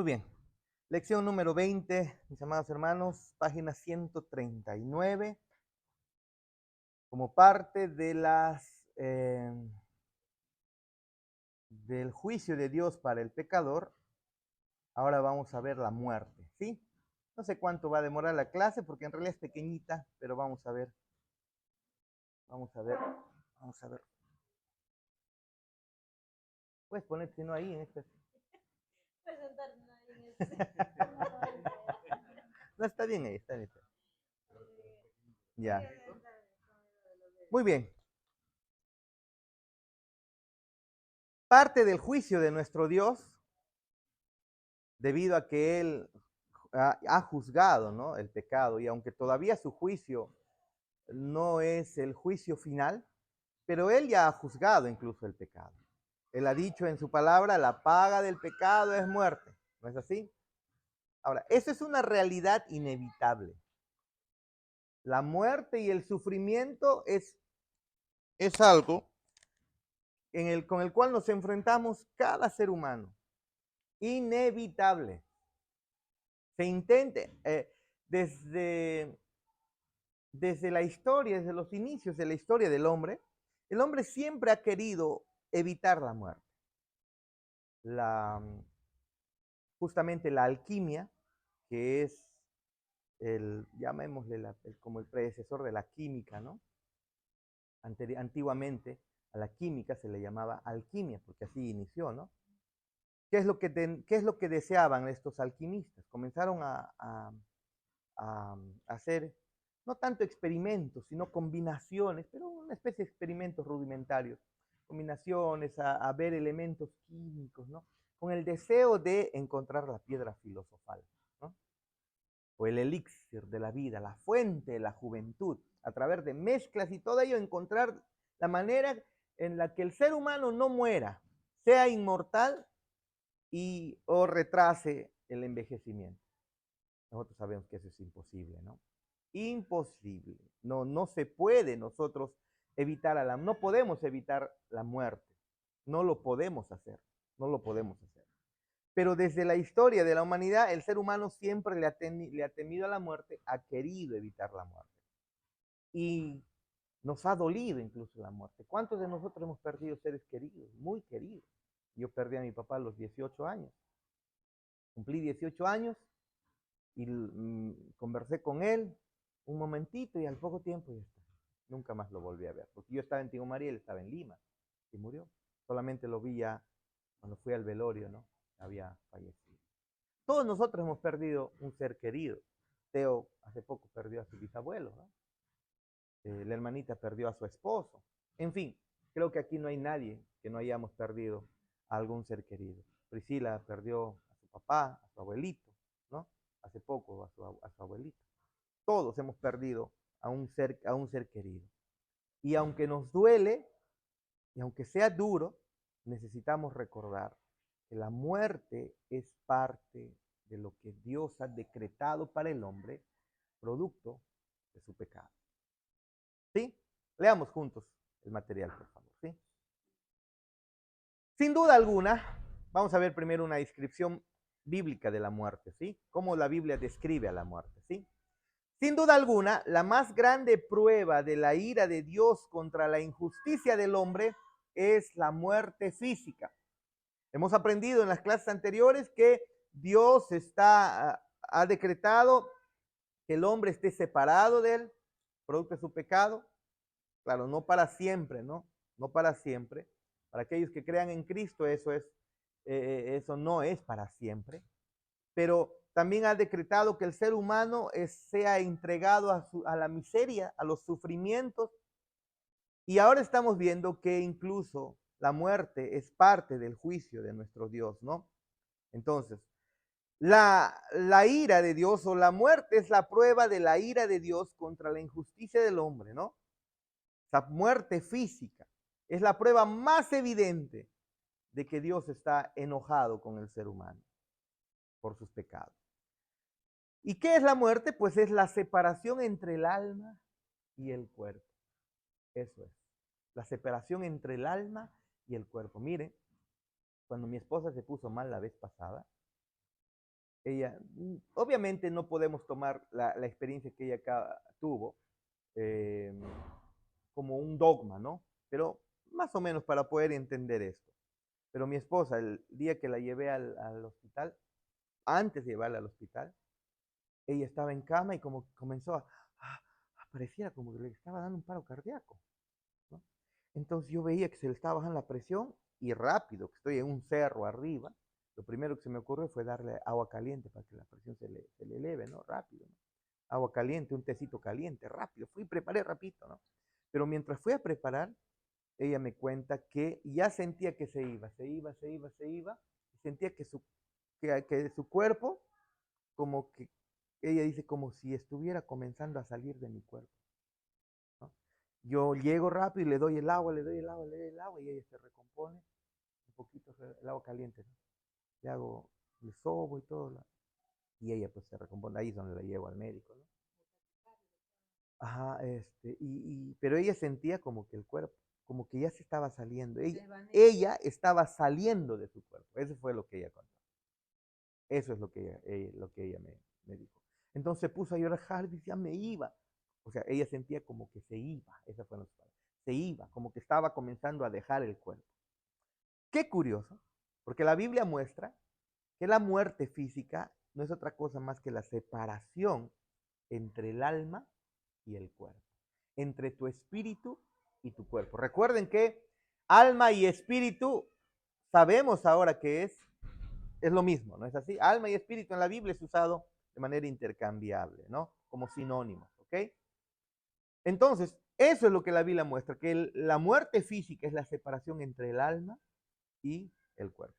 Muy bien. Lección número 20, mis amados hermanos, página 139. Como parte de del juicio de Dios para el pecador, ahora vamos a ver la muerte, ¿sí? No sé cuánto va a demorar la clase porque en realidad es pequeñita, pero vamos a ver. Vamos a ver. Vamos a ver. Puedes ponerte no ahí en este. No, está bien ahí, está bien. Ya. Muy bien. Parte del juicio de nuestro Dios, debido a que Él ha juzgado, ¿no?, el pecado, y aunque todavía su juicio no es el juicio final, pero Él ya ha juzgado incluso el pecado. Él ha dicho en su palabra, la paga del pecado es muerte. ¿No es así? Ahora, eso es una realidad inevitable. La muerte y el sufrimiento es algo con el cual nos enfrentamos cada ser humano. Inevitable. Se intente, desde la historia, desde los inicios de la historia del hombre, el hombre siempre ha querido evitar la muerte. Justamente la alquimia, que es llamémosle como el predecesor de la química, ¿no? Antiguamente a la química se le llamaba alquimia, porque así inició, ¿no? ¿Qué es lo que deseaban estos alquimistas? Comenzaron a hacer no tanto experimentos, sino combinaciones, pero una especie de experimentos rudimentarios, combinaciones, a ver elementos químicos, ¿no? Con el deseo de encontrar la piedra filosofal, ¿no? O el elixir de la vida, la fuente de la juventud, a través de mezclas y todo ello encontrar la manera en la que el ser humano no muera, sea inmortal o retrase el envejecimiento. Nosotros sabemos que eso es imposible, ¿no? Imposible. No, no se puede nosotros no podemos evitar la muerte. No lo podemos hacer. No lo podemos hacer. Pero desde la historia de la humanidad, el ser humano siempre le ha temido a la muerte, ha querido evitar la muerte. Y nos ha dolido incluso la muerte. ¿Cuántos de nosotros hemos perdido seres queridos, muy queridos? Yo perdí a mi papá a los 18 años. Cumplí 18 años y conversé con él un momentito y al poco tiempo ya está. Nunca más lo volví a ver, porque yo estaba en Tingo María, él estaba en Lima y murió. Solamente lo vi ya cuando fui al velorio, ¿no? Había fallecido. Todos nosotros hemos perdido un ser querido. Teo hace poco perdió a su bisabuelo, ¿no? La hermanita perdió a su esposo. En fin, creo que aquí no hay nadie que no hayamos perdido a algún ser querido. Priscila perdió a su papá, a su abuelito, ¿no? Hace poco a su abuelito. Todos hemos perdido a un ser querido. Y aunque nos duele, y aunque sea duro, necesitamos recordar que la muerte es parte de lo que Dios ha decretado para el hombre, producto de su pecado. ¿Sí? Leamos juntos el material, por favor. ¿Sí? Sin duda alguna, vamos a ver primero una descripción bíblica de la muerte, ¿sí? Cómo la Biblia describe a la muerte, ¿sí? Sin duda alguna, la más grande prueba de la ira de Dios contra la injusticia del hombre es la muerte física. Hemos aprendido en las clases anteriores que Dios ha decretado que el hombre esté separado de él, producto de su pecado. Claro, no para siempre, ¿no? No para siempre. Para aquellos que crean en Cristo, eso no es para siempre. Pero también ha decretado que el ser humano sea entregado a la miseria, a los sufrimientos. Y ahora estamos viendo que incluso la muerte es parte del juicio de nuestro Dios, ¿no? Entonces, la ira de Dios o la muerte es la prueba de la ira de Dios contra la injusticia del hombre, ¿no? Esa muerte física es la prueba más evidente de que Dios está enojado con el ser humano por sus pecados. ¿Y qué es la muerte? Pues es la separación entre el alma y el cuerpo. Eso es. La separación entre el alma y el cuerpo. Mire, cuando mi esposa se puso mal la vez pasada, ella, obviamente no podemos tomar la experiencia que ella acá tuvo eh, como un dogma, ¿no? Pero más o menos para poder entender esto. Pero mi esposa, el día que la llevé al hospital, antes de llevarla al hospital, ella estaba en cama y como comenzó pareciera como que le estaba dando un paro cardíaco, ¿no? Entonces yo veía que se le estaba bajando la presión y rápido, que estoy en un cerro arriba, lo primero que se me ocurrió fue darle agua caliente para que la presión se le eleve, ¿no? Rápido, ¿no? Agua caliente, un tecito caliente, rápido. Fui y preparé rapidito, ¿no? Pero mientras fui a preparar, ella me cuenta que ya sentía que se iba, y sentía que su cuerpo, como que, ella dice, como si estuviera comenzando a salir de mi cuerpo, ¿no? Yo llego rápido y le doy el agua, le doy el agua, le doy el agua, y ella se recompone, un poquito el agua caliente, ¿no? Le hago, le sobo y todo, y ella pues se recompone, ahí es donde la llevo al médico, ¿no? Ajá, pero ella sentía como que el cuerpo, como que ya se estaba saliendo. Ella estaba saliendo de su cuerpo. Eso fue lo que ella contó. Eso es lo que ella me dijo. Entonces se puso a llorar, Jarvis, ya me iba. O sea, ella sentía como que se iba. Esas fueron las palabras. Se iba, como que estaba comenzando a dejar el cuerpo. Qué curioso, porque la Biblia muestra que la muerte física no es otra cosa más que la separación entre el alma y el cuerpo, entre tu espíritu y tu cuerpo. Recuerden que alma y espíritu sabemos ahora que es lo mismo, ¿no es así? Alma y espíritu en la Biblia es usado de manera intercambiable, ¿no? Como sinónimos, ¿ok? Entonces, eso es lo que la Biblia muestra, que la muerte física es la separación entre el alma y el cuerpo.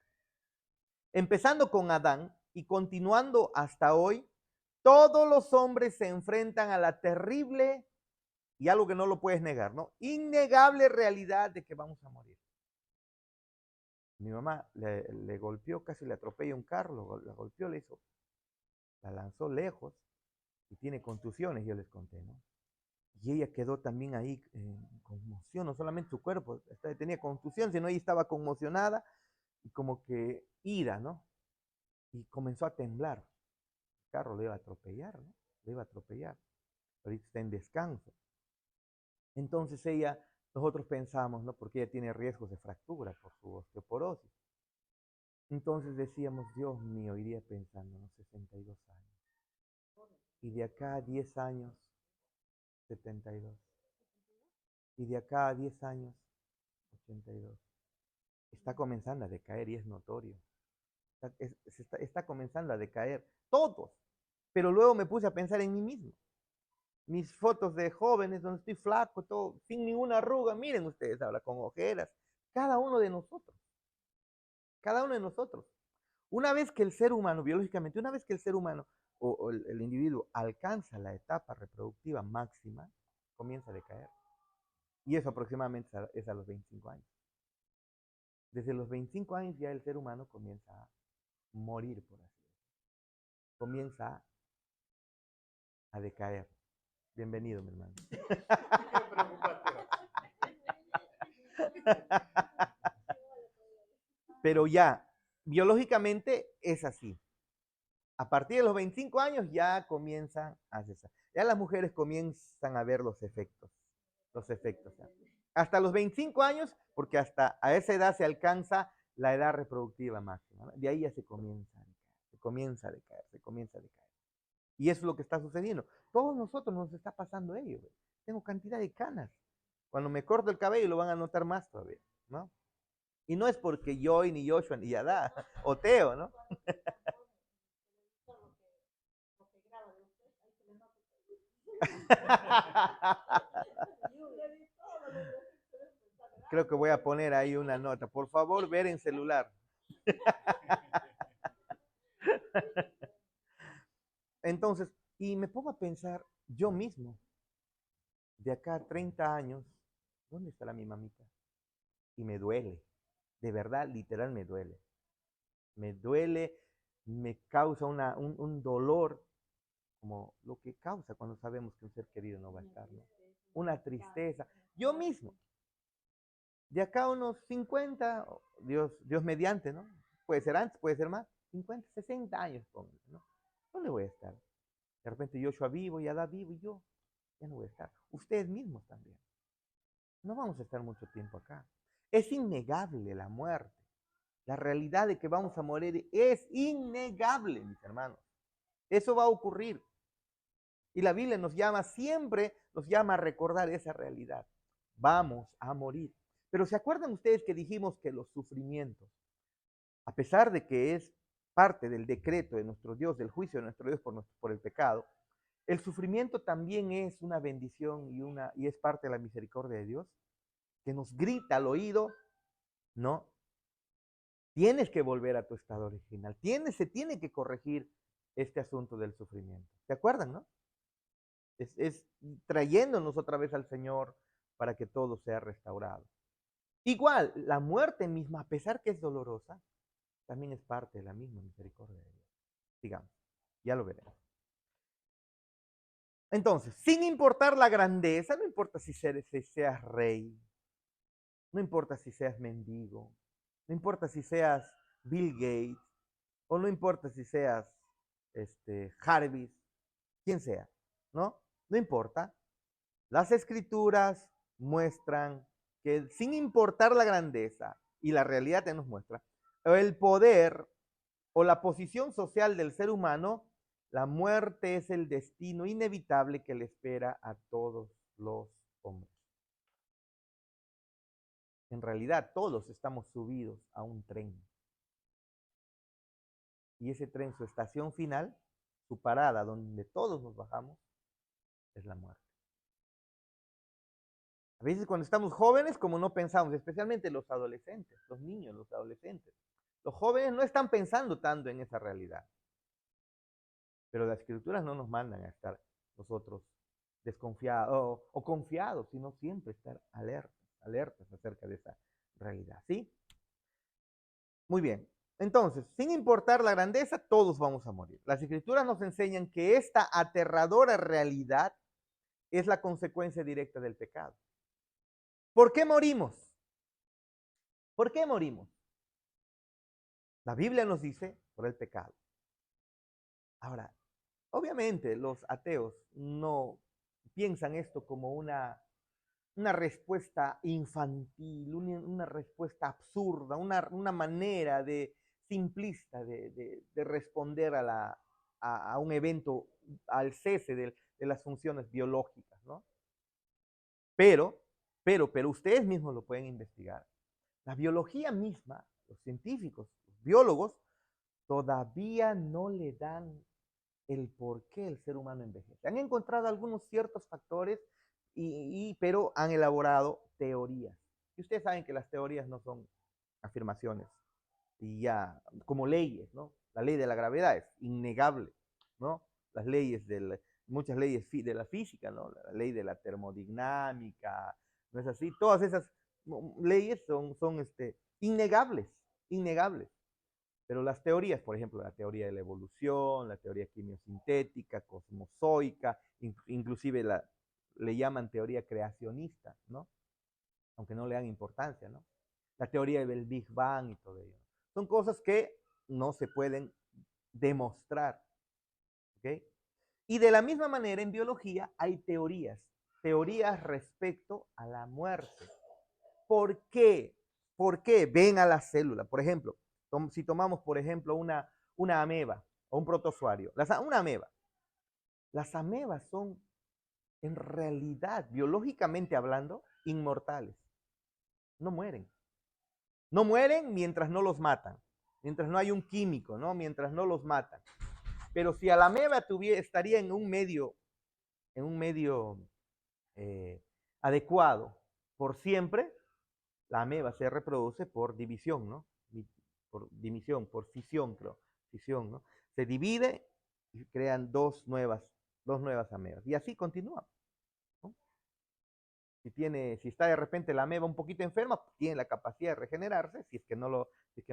Empezando con Adán y continuando hasta hoy, todos los hombres se enfrentan a la terrible y algo que no lo puedes negar, ¿no? Innegable realidad de que vamos a morir. Mi mamá le golpeó, casi le atropella un carro, la golpeó, le hizo, la lanzó lejos y tiene contusiones, yo les conté, ¿no? Y ella quedó también ahí en conmoción, no solamente su cuerpo tenía contusión, sino ella estaba conmocionada y como que ira, ¿no? Y comenzó a temblar. El carro le iba a atropellar, ¿no? Le iba a atropellar. Ahorita está en descanso. Entonces nosotros pensamos, ¿no? Porque ella tiene riesgos de fractura por su osteoporosis. Entonces decíamos, Dios mío, iría pensando, ¿no? 62 años. Y de acá a 10 años, 72. Y de acá a 10 años, 82. Está comenzando a decaer y es notorio. Está comenzando a decaer. Todos. Pero luego me puse a pensar en mí mismo. Mis fotos de jóvenes donde estoy flaco, todo, sin ninguna arruga. Miren ustedes ahora con ojeras. Cada uno de nosotros. Cada uno de nosotros. Una vez que el ser humano, biológicamente, una vez que el ser humano o el individuo alcanza la etapa reproductiva máxima, comienza a decaer. Y eso aproximadamente es a los 25 años. Desde los 25 años ya el ser humano comienza a morir, por así decirlo. Comienza a decaer. Bienvenido, mi hermano. Pero ya, biológicamente es así. A partir de los 25 años ya comienzan a cesar. Ya las mujeres comienzan a ver los efectos. Los efectos. ¿Ya? Hasta los 25 años, porque hasta a esa edad se alcanza la edad reproductiva máxima, ¿no? De ahí ya se comienza a decaer, se comienza a decaer, se comienza a decaer. Y eso es lo que está sucediendo. Todos nosotros nos está pasando ello. ¿Ve? Tengo cantidad de canas. Cuando me corto el cabello lo van a notar más todavía, ¿no? Y no es porque yo, ni Joshua, ni Yadá, o Teo, ¿no? Creo que voy a poner ahí una nota. Por favor, ver en celular. Entonces, y me pongo a pensar yo mismo, de acá a 30 años, ¿dónde estará mi mamita? Y me duele, de verdad, literal me duele. Me duele, me causa un dolor, como lo que causa cuando sabemos que un ser querido no va a estar, ¿no? Una tristeza. Yo mismo, de acá a unos 50, Dios mediante, ¿no? Puede ser antes, puede ser más. 50, 60 años, póngale, ¿no? ¿Dónde voy a estar? De repente Joshua vivo y Adán vivo y yo ya no voy a estar. Ustedes mismos también. No vamos a estar mucho tiempo acá. Es innegable la muerte. La realidad de que vamos a morir es innegable, mis hermanos. Eso va a ocurrir. Y la Biblia nos llama, siempre nos llama a recordar esa realidad. Vamos a morir. Pero ¿se acuerdan ustedes que dijimos que los sufrimientos, a pesar de que es parte del decreto de nuestro Dios, del juicio de nuestro Dios por el pecado, el sufrimiento también es una bendición y es parte de la misericordia de Dios, que nos grita al oído, no, tienes que volver a tu estado original, se tiene que corregir este asunto del sufrimiento. ¿Se acuerdan, no? Es trayéndonos otra vez al Señor para que todo sea restaurado. Igual, la muerte misma, a pesar que es dolorosa, también es parte de la misma misericordia de Dios. Digamos, ya lo veremos. Entonces, sin importar la grandeza, no importa si seas rey, no importa si seas mendigo, no importa si seas Bill Gates, o no importa si seas Jarvis, quien sea, ¿no? No importa. Las escrituras muestran que sin importar la grandeza, y la realidad te nos muestra, el poder o la posición social del ser humano, la muerte es el destino inevitable que le espera a todos los hombres. En realidad, todos estamos subidos a un tren. Y ese tren, su estación final, su parada, donde todos nos bajamos, es la muerte. A veces cuando estamos jóvenes, como no pensamos, especialmente los adolescentes, los niños, los adolescentes, los jóvenes no están pensando tanto en esa realidad. Pero las escrituras no nos mandan a estar nosotros desconfiados o confiados, sino siempre estar alertas acerca de esa realidad, ¿sí? Muy bien. Entonces, sin importar la grandeza, todos vamos a morir. Las escrituras nos enseñan que esta aterradora realidad es la consecuencia directa del pecado. ¿Por qué morimos? ¿Por qué morimos? La Biblia nos dice por el pecado. Ahora, obviamente los ateos no piensan esto como una respuesta infantil, una respuesta absurda, una manera simplista de responder a un evento, al cese de las funciones biológicas, ¿no? Pero ustedes mismos lo pueden investigar. La biología misma, los científicos, los biólogos, todavía no le dan el por qué el ser humano envejece. Han encontrado algunos ciertos factores, pero han elaborado teorías. Y ustedes saben que las teorías no son afirmaciones, y ya, como leyes, ¿no? La ley de la gravedad es innegable, ¿no? Las leyes muchas leyes de la física, ¿no? La ley de la termodinámica, ¿no es así? Todas esas leyes son innegables, innegables. Pero las teorías, por ejemplo, la teoría de la evolución, la teoría quimiosintética, cosmozoica, inclusive le llaman teoría creacionista, ¿no? Aunque no le dan importancia, ¿no? La teoría del Big Bang y todo ello. Son cosas que no se pueden demostrar, ¿ok? Y de la misma manera en biología hay teorías respecto a la muerte. ¿Por qué? ¿Por qué? Ven a la célula. Por ejemplo, si tomamos, por ejemplo, una ameba o un protozoario, una ameba. Las amebas son, en realidad, biológicamente hablando, inmortales. No mueren. No mueren mientras no los matan, mientras no hay un químico, ¿no? Mientras no los matan. Pero si a la ameba estaría en un medio adecuado por siempre, la ameba se reproduce por división, ¿no? Por dimisión, por fisión, creo. Fisión, ¿no? Se divide y crean dos nuevas amebas. Y así continúa, ¿no? Si está de repente la ameba un poquito enferma, tiene la capacidad de regenerarse, si es que no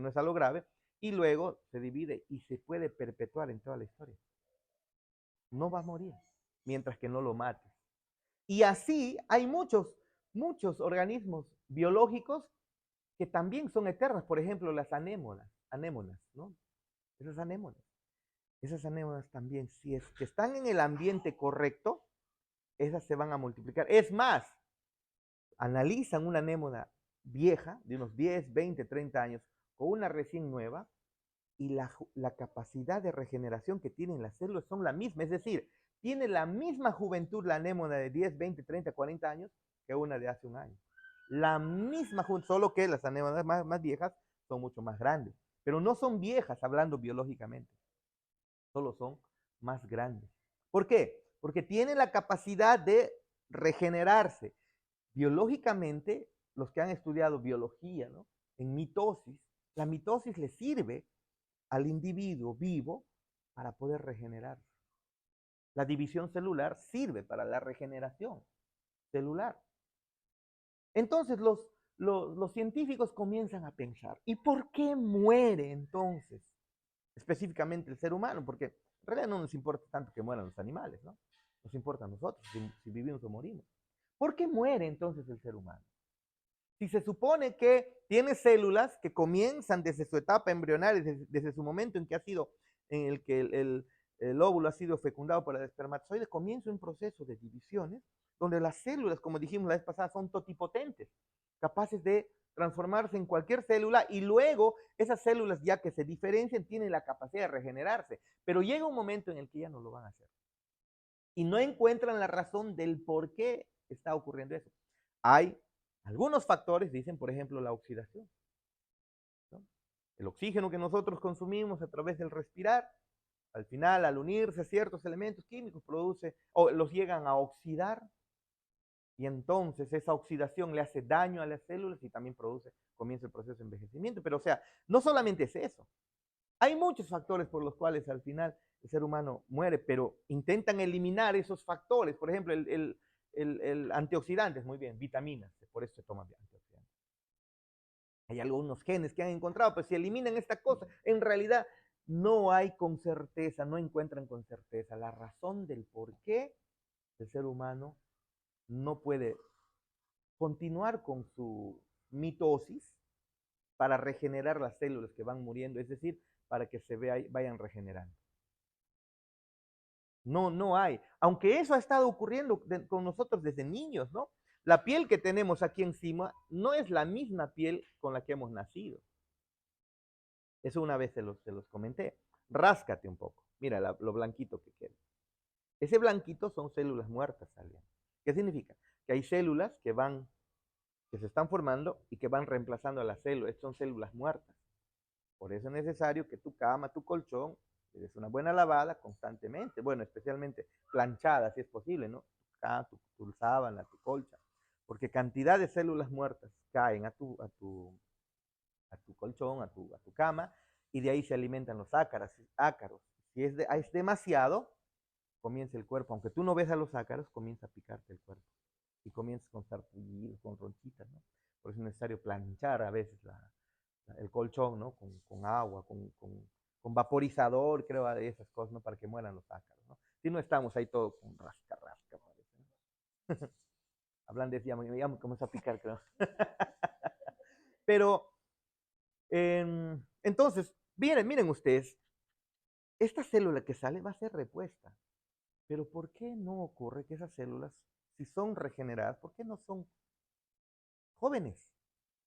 es algo grave, y luego se divide y se puede perpetuar en toda la historia. No va a morir mientras que no lo mates. Y así hay muchos organismos biológicos que también son eternas. Por ejemplo, las anémonas, ¿no? Esas anémonas. Esas anémonas también, si es que están en el ambiente correcto, esas se van a multiplicar. Es más, analizan una anémona vieja, de unos 10, 20, 30 años, con una recién nueva, y la capacidad de regeneración que tienen las células son la misma. Es decir, tiene la misma juventud la anémona de 10, 20, 30, 40 años que una de hace un año. La misma juventud, solo que las anémonas más viejas son mucho más grandes. Pero no son viejas hablando biológicamente, solo son más grandes. ¿Por qué? Porque tienen la capacidad de regenerarse. Biológicamente, los que han estudiado biología, ¿no? En mitosis, la mitosis le sirve al individuo vivo para poder regenerarse. La división celular sirve para la regeneración celular. Entonces los científicos comienzan a pensar, ¿y por qué muere entonces específicamente el ser humano? Porque en realidad no nos importa tanto que mueran los animales, ¿no? Nos importa a nosotros, si vivimos o morimos. ¿Por qué muere entonces el ser humano? Si se supone que tiene células que comienzan desde su etapa embrionaria, desde su momento en que ha sido, en el que el óvulo ha sido fecundado por el espermatozoide, comienza un proceso de divisiones, donde las células, como dijimos la vez pasada, son totipotentes, capaces de transformarse en cualquier célula y luego esas células ya que se diferencian tienen la capacidad de regenerarse, pero llega un momento en el que ya no lo van a hacer. Y no encuentran la razón del por qué está ocurriendo eso. Hay algunos factores, dicen, por ejemplo, la oxidación, ¿no? El oxígeno que nosotros consumimos a través del respirar, al final, al unirse ciertos elementos químicos, produce o los llegan a oxidar, y entonces esa oxidación le hace daño a las células y también comienza el proceso de envejecimiento. Pero, o sea, no solamente es eso. Hay muchos factores por los cuales al final el ser humano muere, pero intentan eliminar esos factores. Por ejemplo, el antioxidantes, muy bien, vitaminas, por eso se toman antioxidantes. Hay algunos genes que han encontrado, pues si eliminan esta cosa, en realidad no hay con certeza, no encuentran con certeza la razón del por qué el ser humano no puede continuar con su mitosis para regenerar las células que van muriendo, es decir, para que vayan regenerando. No hay. Aunque eso ha estado ocurriendo con nosotros desde niños, ¿no? La piel que tenemos aquí encima no es la misma piel con la que hemos nacido. Eso una vez se los comenté. Ráscate un poco. Mira lo blanquito que queda. Ese blanquito son células muertas saliendo. ¿Qué significa? Que hay células que se están formando y que van reemplazando a las células. Estas son células muertas. Por eso es necesario que tu cama, tu colchón, le des una buena lavada constantemente. Bueno, especialmente planchada, si es posible, ¿no? Tu sábana, tu colcha. Porque cantidad de células muertas caen a tu colchón, a tu cama, y de ahí se alimentan los ácaros. Si es demasiado, comienza el cuerpo, aunque tú no ves a los ácaros, comienza a picarte el cuerpo. Y comienzas con sarpullidos, con ronchitas, ¿no? Por eso es necesario planchar a veces el colchón, ¿no? Con agua, con vaporizador, creo, de esas cosas, ¿no? Para que mueran los ácaros, ¿no? Si no estamos ahí todos con rasca, parece, ¿no? Hablando de eso, ya me comenzó a picar, creo. Pero, entonces, miren ustedes, esta célula que sale va a ser repuesta. Pero ¿por qué no ocurre que esas células, si son regeneradas, por qué no son jóvenes?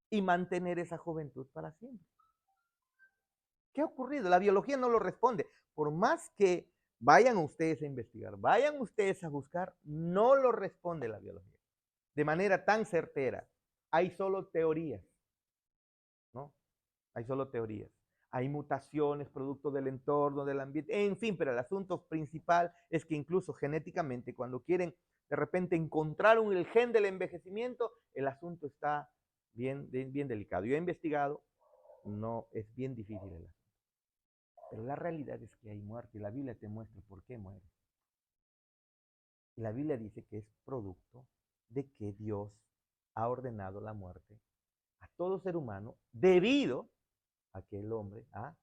Y mantener esa juventud para siempre. ¿Qué ha ocurrido? La biología no lo responde. Por más que vayan ustedes a investigar, vayan ustedes a buscar, no lo responde la biología. De manera tan certera. Hay solo teorías, ¿no? Hay solo teorías. Hay mutaciones producto del entorno, del ambiente, en fin, pero el asunto principal es que incluso genéticamente, cuando quieren de repente encontrar el gen del envejecimiento, el asunto está bien delicado. Yo he investigado, no, es bien difícil el asunto. Pero la realidad es que hay muerte y la Biblia te muestra por qué muere. Y la Biblia dice que es producto de que Dios ha ordenado la muerte a todo ser humano debido a que el hombre ha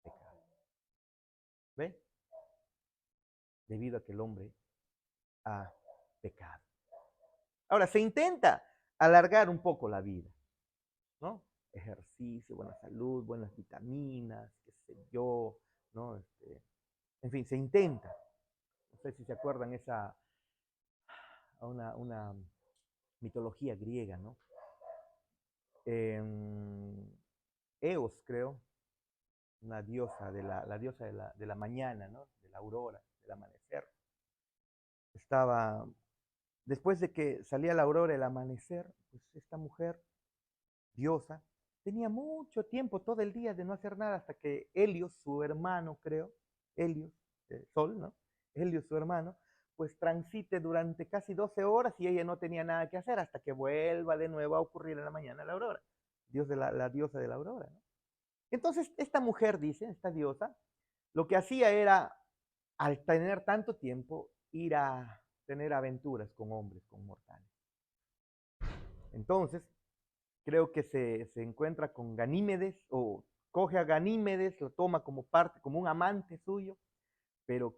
pecado. ¿Ve? Debido a que el hombre ha pecado. Ahora, se intenta alargar un poco la vida, ¿no? Ejercicio, buena salud, buenas vitaminas, qué yo, ¿no? En fin, se intenta. No sé si se acuerdan una mitología griega, ¿no? Eos, creo, una diosa, la diosa de la mañana, ¿no? De la aurora, del amanecer. Estaba, después de que salía la aurora, el amanecer, pues esta mujer, diosa, tenía mucho tiempo, todo el día de no hacer nada, hasta que Helios, su hermano, creo, Helios, Sol, ¿no? Helios, su hermano, pues transite durante casi 12 horas y ella no tenía nada que hacer hasta que vuelva de nuevo a ocurrir en la mañana la aurora. Dios de la diosa de la aurora, ¿no? Entonces, esta mujer, dice, esta diosa, lo que hacía era, al tener tanto tiempo, ir a tener aventuras con hombres, con mortales. Entonces, creo que se encuentra con Ganímedes, o coge a Ganímedes, lo toma como parte, como un amante suyo, pero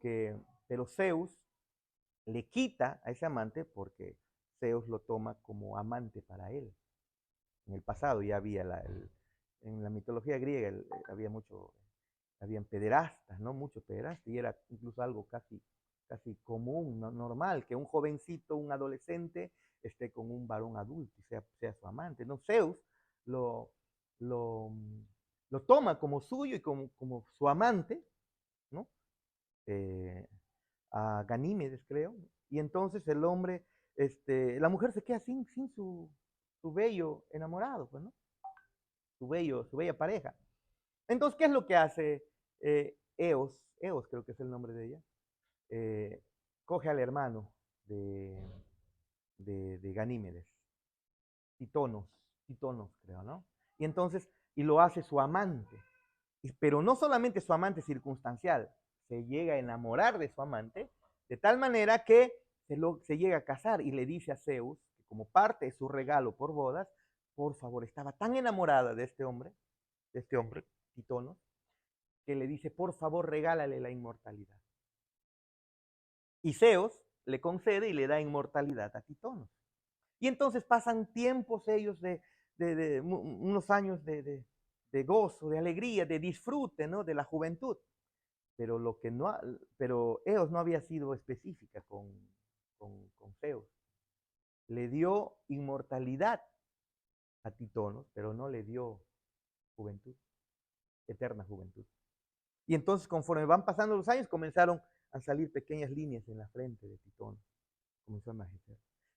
Zeus le quita a ese amante porque Zeus lo toma como amante para él. En el pasado ya había en la mitología griega había habían pederastas, ¿no? Muchos pederastas, y era incluso algo casi común, ¿no? Normal, que un jovencito, un adolescente, esté con un varón adulto y sea su amante, ¿no? Zeus lo, lo, lo toma como suyo y como su amante, ¿no? Eh, a Ganímedes, creo, y entonces el hombre, la mujer se queda sin su bello enamorado, pues, ¿no? Su bella pareja. Entonces, ¿qué es lo que hace Eos? Eos creo que es el nombre de ella. eh, Coge al hermano de, de Ganímedes, Titonos, Titonos creo, ¿no? Y entonces, y lo hace su amante. Pero no solamente su amante circunstancial, se llega a enamorar de su amante, de tal manera que se llega a casar y le dice a Zeus, que como parte de su regalo por bodas, por favor, estaba tan enamorada de este hombre, Titonos, que le dice, por favor, regálale la inmortalidad. Y Zeus le concede y le da inmortalidad a Titonos. Y entonces pasan tiempos ellos de unos años de gozo, de alegría, de disfrute, ¿no? De la juventud. Pero pero Eos no había sido específica con Zeus. Le dio inmortalidad a Titonos, pero no le dio juventud, eterna juventud. Y entonces, conforme van pasando los años, comenzaron a salir pequeñas líneas en la frente de Titonos. Comenzó a envejecer.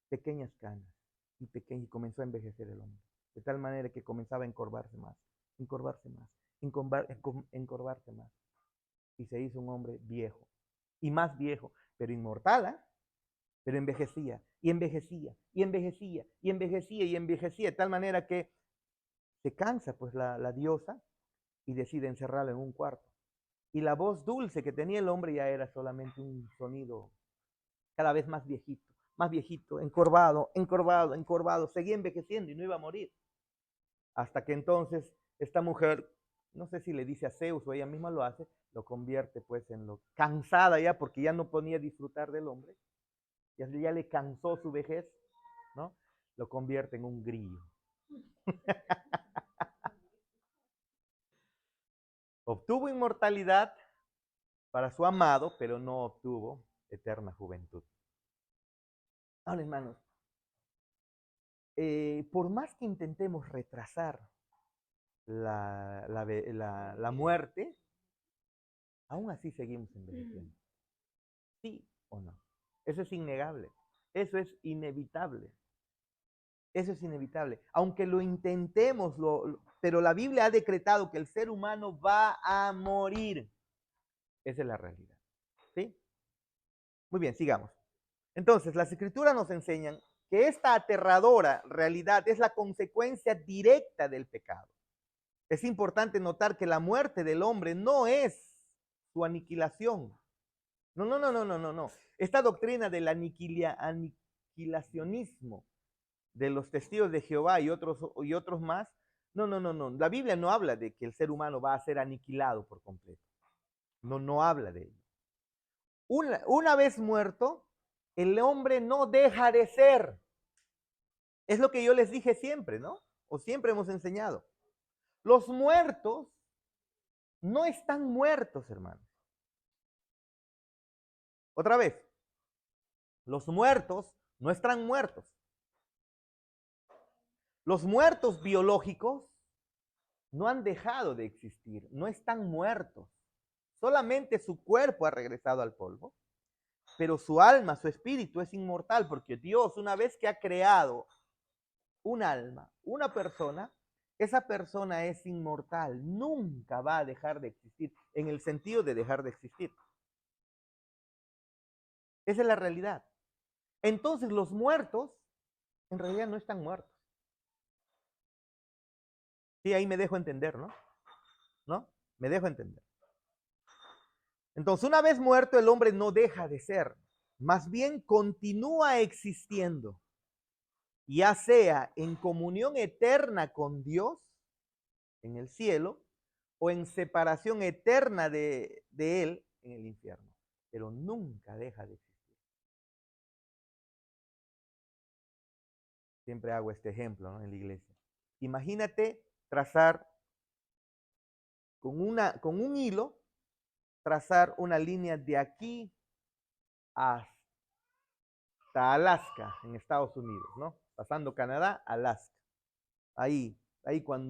Pequeñas canas. Y comenzó a envejecer el hombre. De tal manera que comenzaba a encorvarse más, encorvarse más, encorvarse más. Y se hizo un hombre viejo. Y más viejo, pero inmortal, ¿eh? Pero envejecía, y envejecía, y envejecía, y envejecía, y envejecía, de tal manera que se cansa pues la diosa y decide encerrarla en un cuarto. Y la voz dulce que tenía el hombre ya era solamente un sonido cada vez más viejito, encorvado, encorvado, encorvado, seguía envejeciendo y no iba a morir. Hasta que entonces esta mujer, no sé si le dice a Zeus o ella misma lo hace, lo convierte pues en lo cansada ya, porque ya no podía disfrutar del hombre, ya le cansó su vejez, ¿no? Lo convierte en un grillo. Obtuvo inmortalidad para su amado, pero no obtuvo eterna juventud. Ahora, hermanos, por más que intentemos retrasar la muerte, aún así seguimos envejeciendo. ¿Sí o no? Eso es innegable. Eso es inevitable. Eso es inevitable. Aunque lo intentemos, pero la Biblia ha decretado que el ser humano va a morir. Esa es la realidad. ¿Sí? Muy bien, sigamos. Entonces, las escrituras nos enseñan que esta aterradora realidad es la consecuencia directa del pecado. Es importante notar que la muerte del hombre no es su aniquilación. No, no, no, no, no, no, no. Esta doctrina del aniquilacionismo de los testigos de Jehová y otros más, no, no, no, no. La Biblia no habla de que el ser humano va a ser aniquilado por completo. No, no habla de ello. Una vez muerto, el hombre no deja de ser. Es lo que yo les dije siempre, ¿no? O siempre hemos enseñado. Los muertos no están muertos, hermanos. Otra vez, los muertos no están muertos. Los muertos biológicos no han dejado de existir, no están muertos. Solamente su cuerpo ha regresado al polvo, pero su alma, su espíritu es inmortal, porque Dios, una vez que ha creado un alma, una persona, esa persona es inmortal, nunca va a dejar de existir, en el sentido de dejar de existir. Esa es la realidad. Entonces los muertos en realidad no están muertos. Sí, ahí me dejo entender, ¿no? ¿No? Me dejo entender. Entonces, una vez muerto, el hombre no deja de ser, más bien continúa existiendo, ya sea en comunión eterna con Dios en el cielo o en separación eterna de Él en el infierno, pero nunca deja de existir. Siempre hago este ejemplo, ¿no?, en la iglesia. Imagínate trazar con un hilo, trazar una línea de aquí hasta Alaska, en Estados Unidos, ¿no? Pasando Canadá, Alaska. Ahí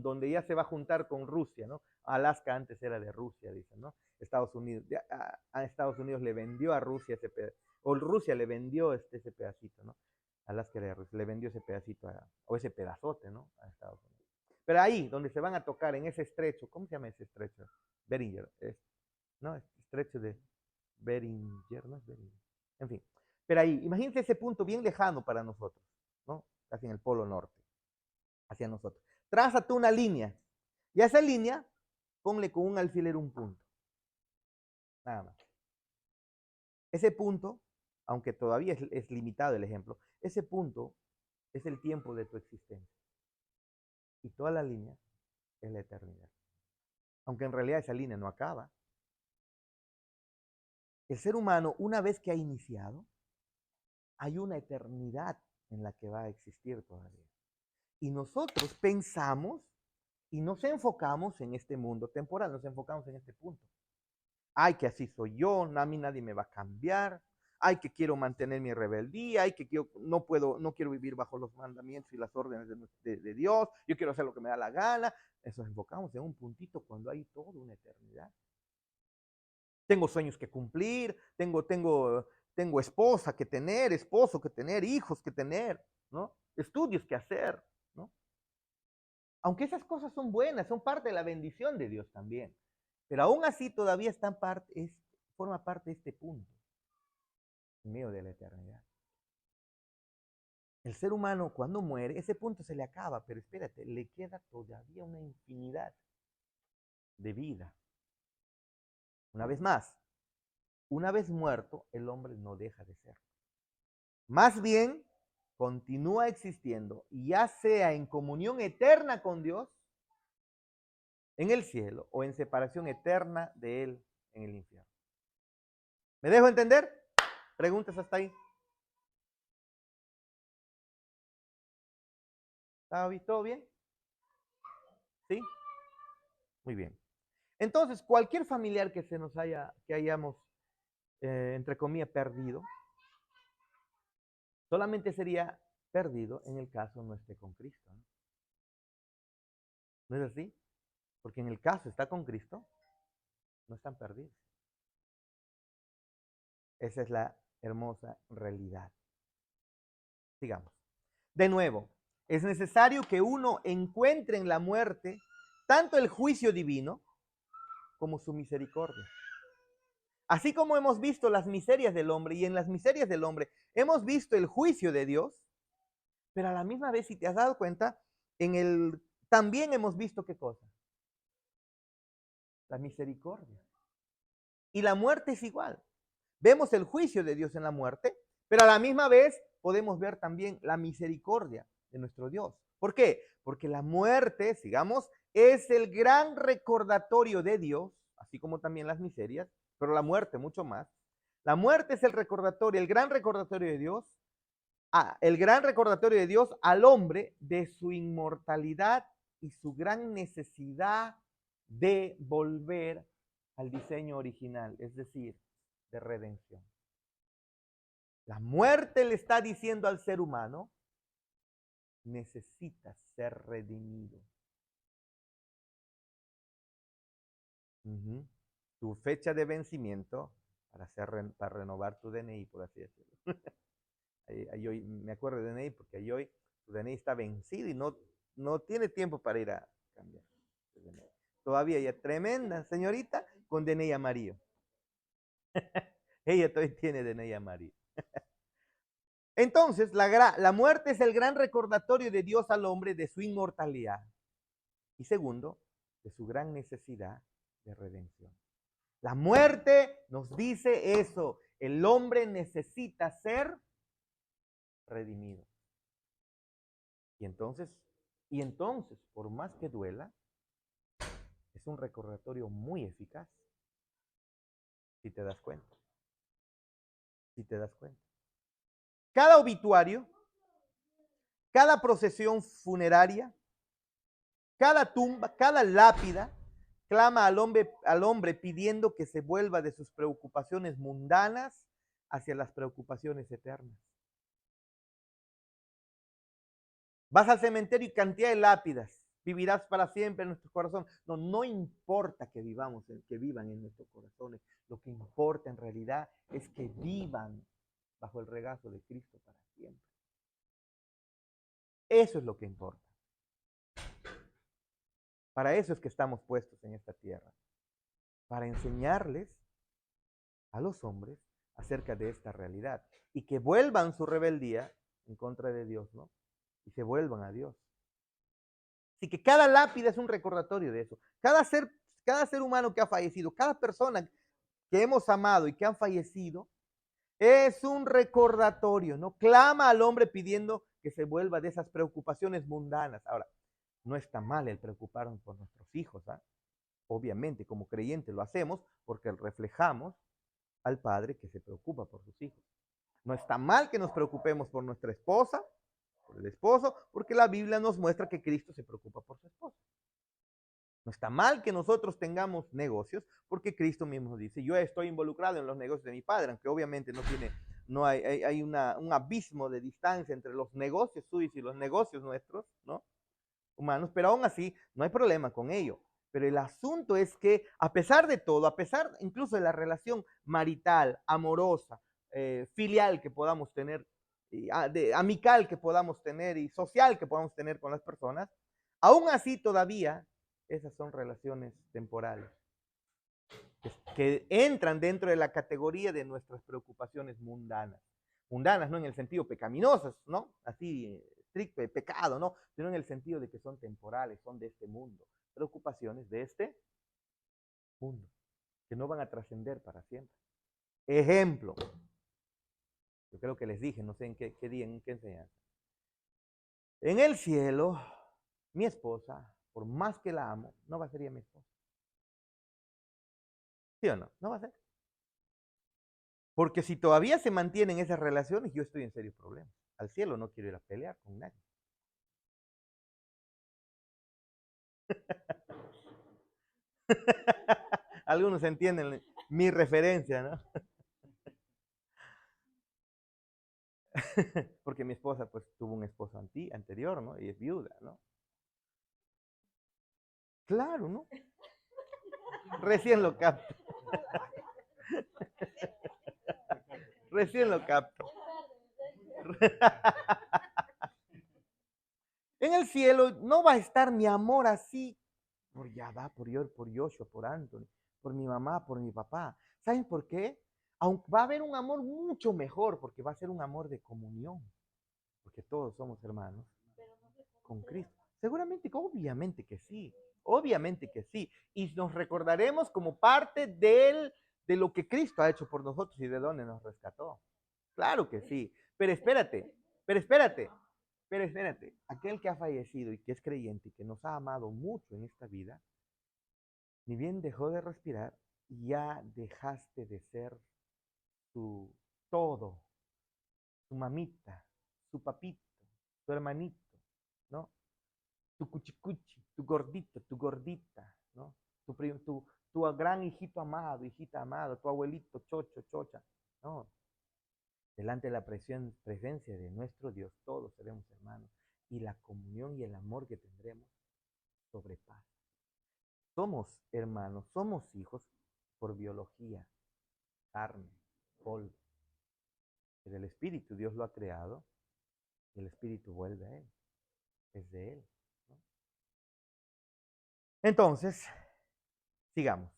donde ya se va a juntar con Rusia, ¿no? Alaska antes era de Rusia, dicen, ¿no? Estados Unidos, a Estados Unidos le vendió a Rusia ese pedacito, o Rusia le vendió ese pedacito, ¿no? Alaska era de Rusia, le vendió ese pedacito, o ese pedazote, ¿no?, a Estados Unidos. Pero ahí, donde se van a tocar, en ese estrecho, ¿cómo se llama ese estrecho? Beringer, ¿no? Estrecho de Beringer, ¿no es Beringer? En fin, pero ahí, imagínense ese punto bien lejano para nosotros, ¿no? Casi en el polo norte, hacia nosotros. Trázate una línea, y a esa línea, ponle con un alfiler un punto. Nada más. Ese punto, aunque todavía es limitado el ejemplo, ese punto es el tiempo de tu existencia. Y toda la línea es la eternidad. Aunque en realidad esa línea no acaba. El ser humano, una vez que ha iniciado, hay una eternidad en la que va a existir todavía. Y nosotros pensamos y nos enfocamos en este mundo temporal, nos enfocamos en este punto. Ay, que así soy yo, a mí nadie me va a cambiar. Ay, que quiero mantener mi rebeldía. Ay, que no quiero vivir bajo los mandamientos y las órdenes de Dios. Yo quiero hacer lo que me da la gana. Eso nos enfocamos en un puntito cuando hay toda una eternidad. Tengo sueños que cumplir, tengo esposa que tener, esposo que tener, hijos que tener, ¿no? Estudios que hacer, ¿no? Aunque esas cosas son buenas, son parte de la bendición de Dios también. Pero aún así todavía forma parte de este punto, en medio de la eternidad. El ser humano cuando muere, ese punto se le acaba, pero espérate, le queda todavía una infinidad de vida. Una vez más, una vez muerto, el hombre no deja de ser. Más bien, continúa existiendo, ya sea en comunión eterna con Dios, en el cielo, o en separación eterna de Él en el infierno. ¿Me dejo entender? ¿Preguntas hasta ahí? ¿Todo bien? ¿Sí? Muy bien. Entonces, cualquier familiar que hayamos, entre comillas, perdido, solamente sería perdido en el caso no esté con Cristo, ¿no? ¿No es así? Porque en el caso está con Cristo, no están perdidos. Esa es la hermosa realidad. Sigamos. De nuevo, es necesario que uno encuentre en la muerte tanto el juicio divino como su misericordia. Así como hemos visto las miserias del hombre, y en las miserias del hombre hemos visto el juicio de Dios, pero a la misma vez, si te has dado cuenta, también hemos visto ¿qué cosa? La misericordia. Y la muerte es igual. Vemos el juicio de Dios en la muerte, pero a la misma vez podemos ver también la misericordia de nuestro Dios. ¿Por qué? Porque la muerte, sigamos, es el gran recordatorio de Dios, así como también las miserias, pero la muerte mucho más. La muerte es el recordatorio, el gran recordatorio de Dios, el gran recordatorio de Dios al hombre de su inmortalidad y su gran necesidad de volver al diseño original, es decir, de redención. La muerte le está diciendo al ser humano, necesitas ser redimido. Tu fecha de vencimiento para renovar tu DNI, por así decirlo. Ahí hoy, me acuerdo de DNI porque ahí hoy tu DNI está vencido y no tiene tiempo para ir a cambiar. Todavía ella, tremenda señorita, con DNI amarillo. Ella todavía tiene DNI amarillo. Entonces, la muerte es el gran recordatorio de Dios al hombre de su inmortalidad. Y segundo, de su gran necesidad de redención. La muerte nos dice eso. El hombre necesita ser redimido. Y entonces, por más que duela, es un recordatorio muy eficaz. Si te das cuenta. Si te das cuenta. Cada obituario, cada procesión funeraria, cada tumba, cada lápida, clama al hombre pidiendo que se vuelva de sus preocupaciones mundanas hacia las preocupaciones eternas. Vas al cementerio y cantidad de lápidas. Vivirás para siempre en nuestro corazón. No importa que vivan en nuestros corazones. Lo que importa en realidad es que vivan bajo el regazo de Cristo para siempre. Eso es lo que importa. Para eso es que estamos puestos en esta tierra. Para enseñarles a los hombres acerca de esta realidad. Y que vuelvan su rebeldía en contra de Dios, ¿no? Y se vuelvan a Dios. Así que cada lápida es un recordatorio de eso. Cada ser humano que ha fallecido, cada persona que hemos amado y que han fallecido, es un recordatorio, ¿no? Clama al hombre pidiendo que se vuelva de esas preocupaciones mundanas. Ahora, no está mal el preocuparnos por nuestros hijos, ¿eh? Obviamente, como creyentes lo hacemos porque reflejamos al padre que se preocupa por sus hijos. No está mal que nos preocupemos por nuestra esposa, por el esposo, porque la Biblia nos muestra que Cristo se preocupa por su esposa. No está mal que nosotros tengamos negocios, porque Cristo mismo dice, yo estoy involucrado en los negocios de mi padre, aunque obviamente no hay un abismo de distancia entre los negocios suyos y los negocios nuestros, ¿no? Humanos, pero aún así no hay problema con ello. Pero el asunto es que a pesar de todo, a pesar incluso de la relación marital, amorosa, filial que podamos tener, amical que podamos tener y social que podamos tener con las personas, aún así todavía esas son relaciones temporales que entran dentro de la categoría de nuestras preocupaciones mundanas. Mundanas no en el sentido pecaminosas, ¿no? Así, estricto de pecado, ¿no? Sino en el sentido de que son temporales, son de este mundo. Preocupaciones de este mundo, que no van a trascender para siempre. Ejemplo, yo creo que les dije, no sé en qué día, en qué enseñanza. En el cielo, mi esposa, por más que la amo, no va a ser mi esposa. ¿Sí o no? No va a ser. Porque si todavía se mantienen esas relaciones, yo estoy en serios problemas. Al cielo no quiero ir a pelear con nadie. Algunos entienden mi referencia, ¿no? Porque mi esposa pues tuvo un esposo anterior, ¿no? Y es viuda, ¿no? Claro, ¿no? Recién lo capto. Recién lo capto. En el cielo no va a estar mi amor así por Yadá, por Joshua, por Anthony, por mi mamá, por mi papá. ¿Saben por qué? Aunque va a haber un amor mucho mejor, porque va a ser un amor de comunión, porque todos somos hermanos con Cristo. Seguramente, obviamente que sí, obviamente que sí. Y nos recordaremos como parte de lo que Cristo ha hecho por nosotros y de dónde nos rescató. Claro que sí, pero espérate, pero espérate, pero espérate. Aquel que ha fallecido y que es creyente y que nos ha amado mucho en esta vida, ni bien dejó de respirar, ya dejaste de ser su todo, su mamita, su papito, tu hermanito, ¿no? Tu cuchicuchi, tu gordito, tu gordita, ¿no? tu gran hijito amado, hijita amado, tu abuelito, chocho, chocha. No. Delante de la presencia de nuestro Dios, todos seremos hermanos. Y la comunión y el amor que tendremos sobrepasa. Somos hermanos, somos hijos por biología, carne, polvo. Pero el Espíritu Dios lo ha creado y el Espíritu vuelve a Él. Es de Él, ¿no? Entonces, sigamos.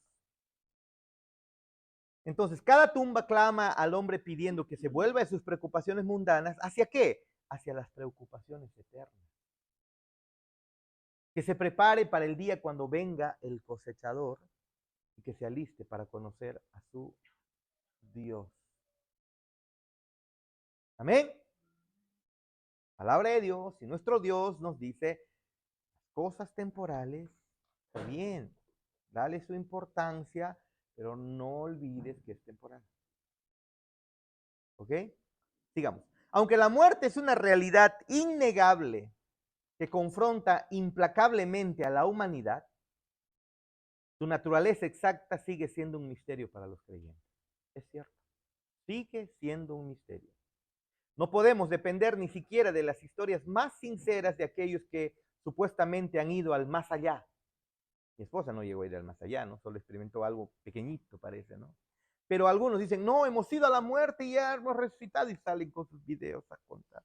Entonces, cada tumba clama al hombre pidiendo que se vuelva de sus preocupaciones mundanas. ¿Hacia qué? Hacia las preocupaciones eternas. Que se prepare para el día cuando venga el cosechador y que se aliste para conocer a su Dios. Amén. Palabra de Dios, y nuestro Dios nos dice cosas temporales, está bien, dale su importancia, pero no olvides que es temporal. ¿Ok? Sigamos. Aunque la muerte es una realidad innegable que confronta implacablemente a la humanidad, su naturaleza exacta sigue siendo un misterio para los creyentes. Es cierto, sigue siendo un misterio. No podemos depender ni siquiera de las historias más sinceras de aquellos que supuestamente han ido al más allá. Mi esposa no llegó a ir al más allá, ¿no? Solo experimentó algo pequeñito, parece, ¿no? Pero algunos dicen, no, hemos ido a la muerte y ya hemos resucitado y salen con sus videos a contar.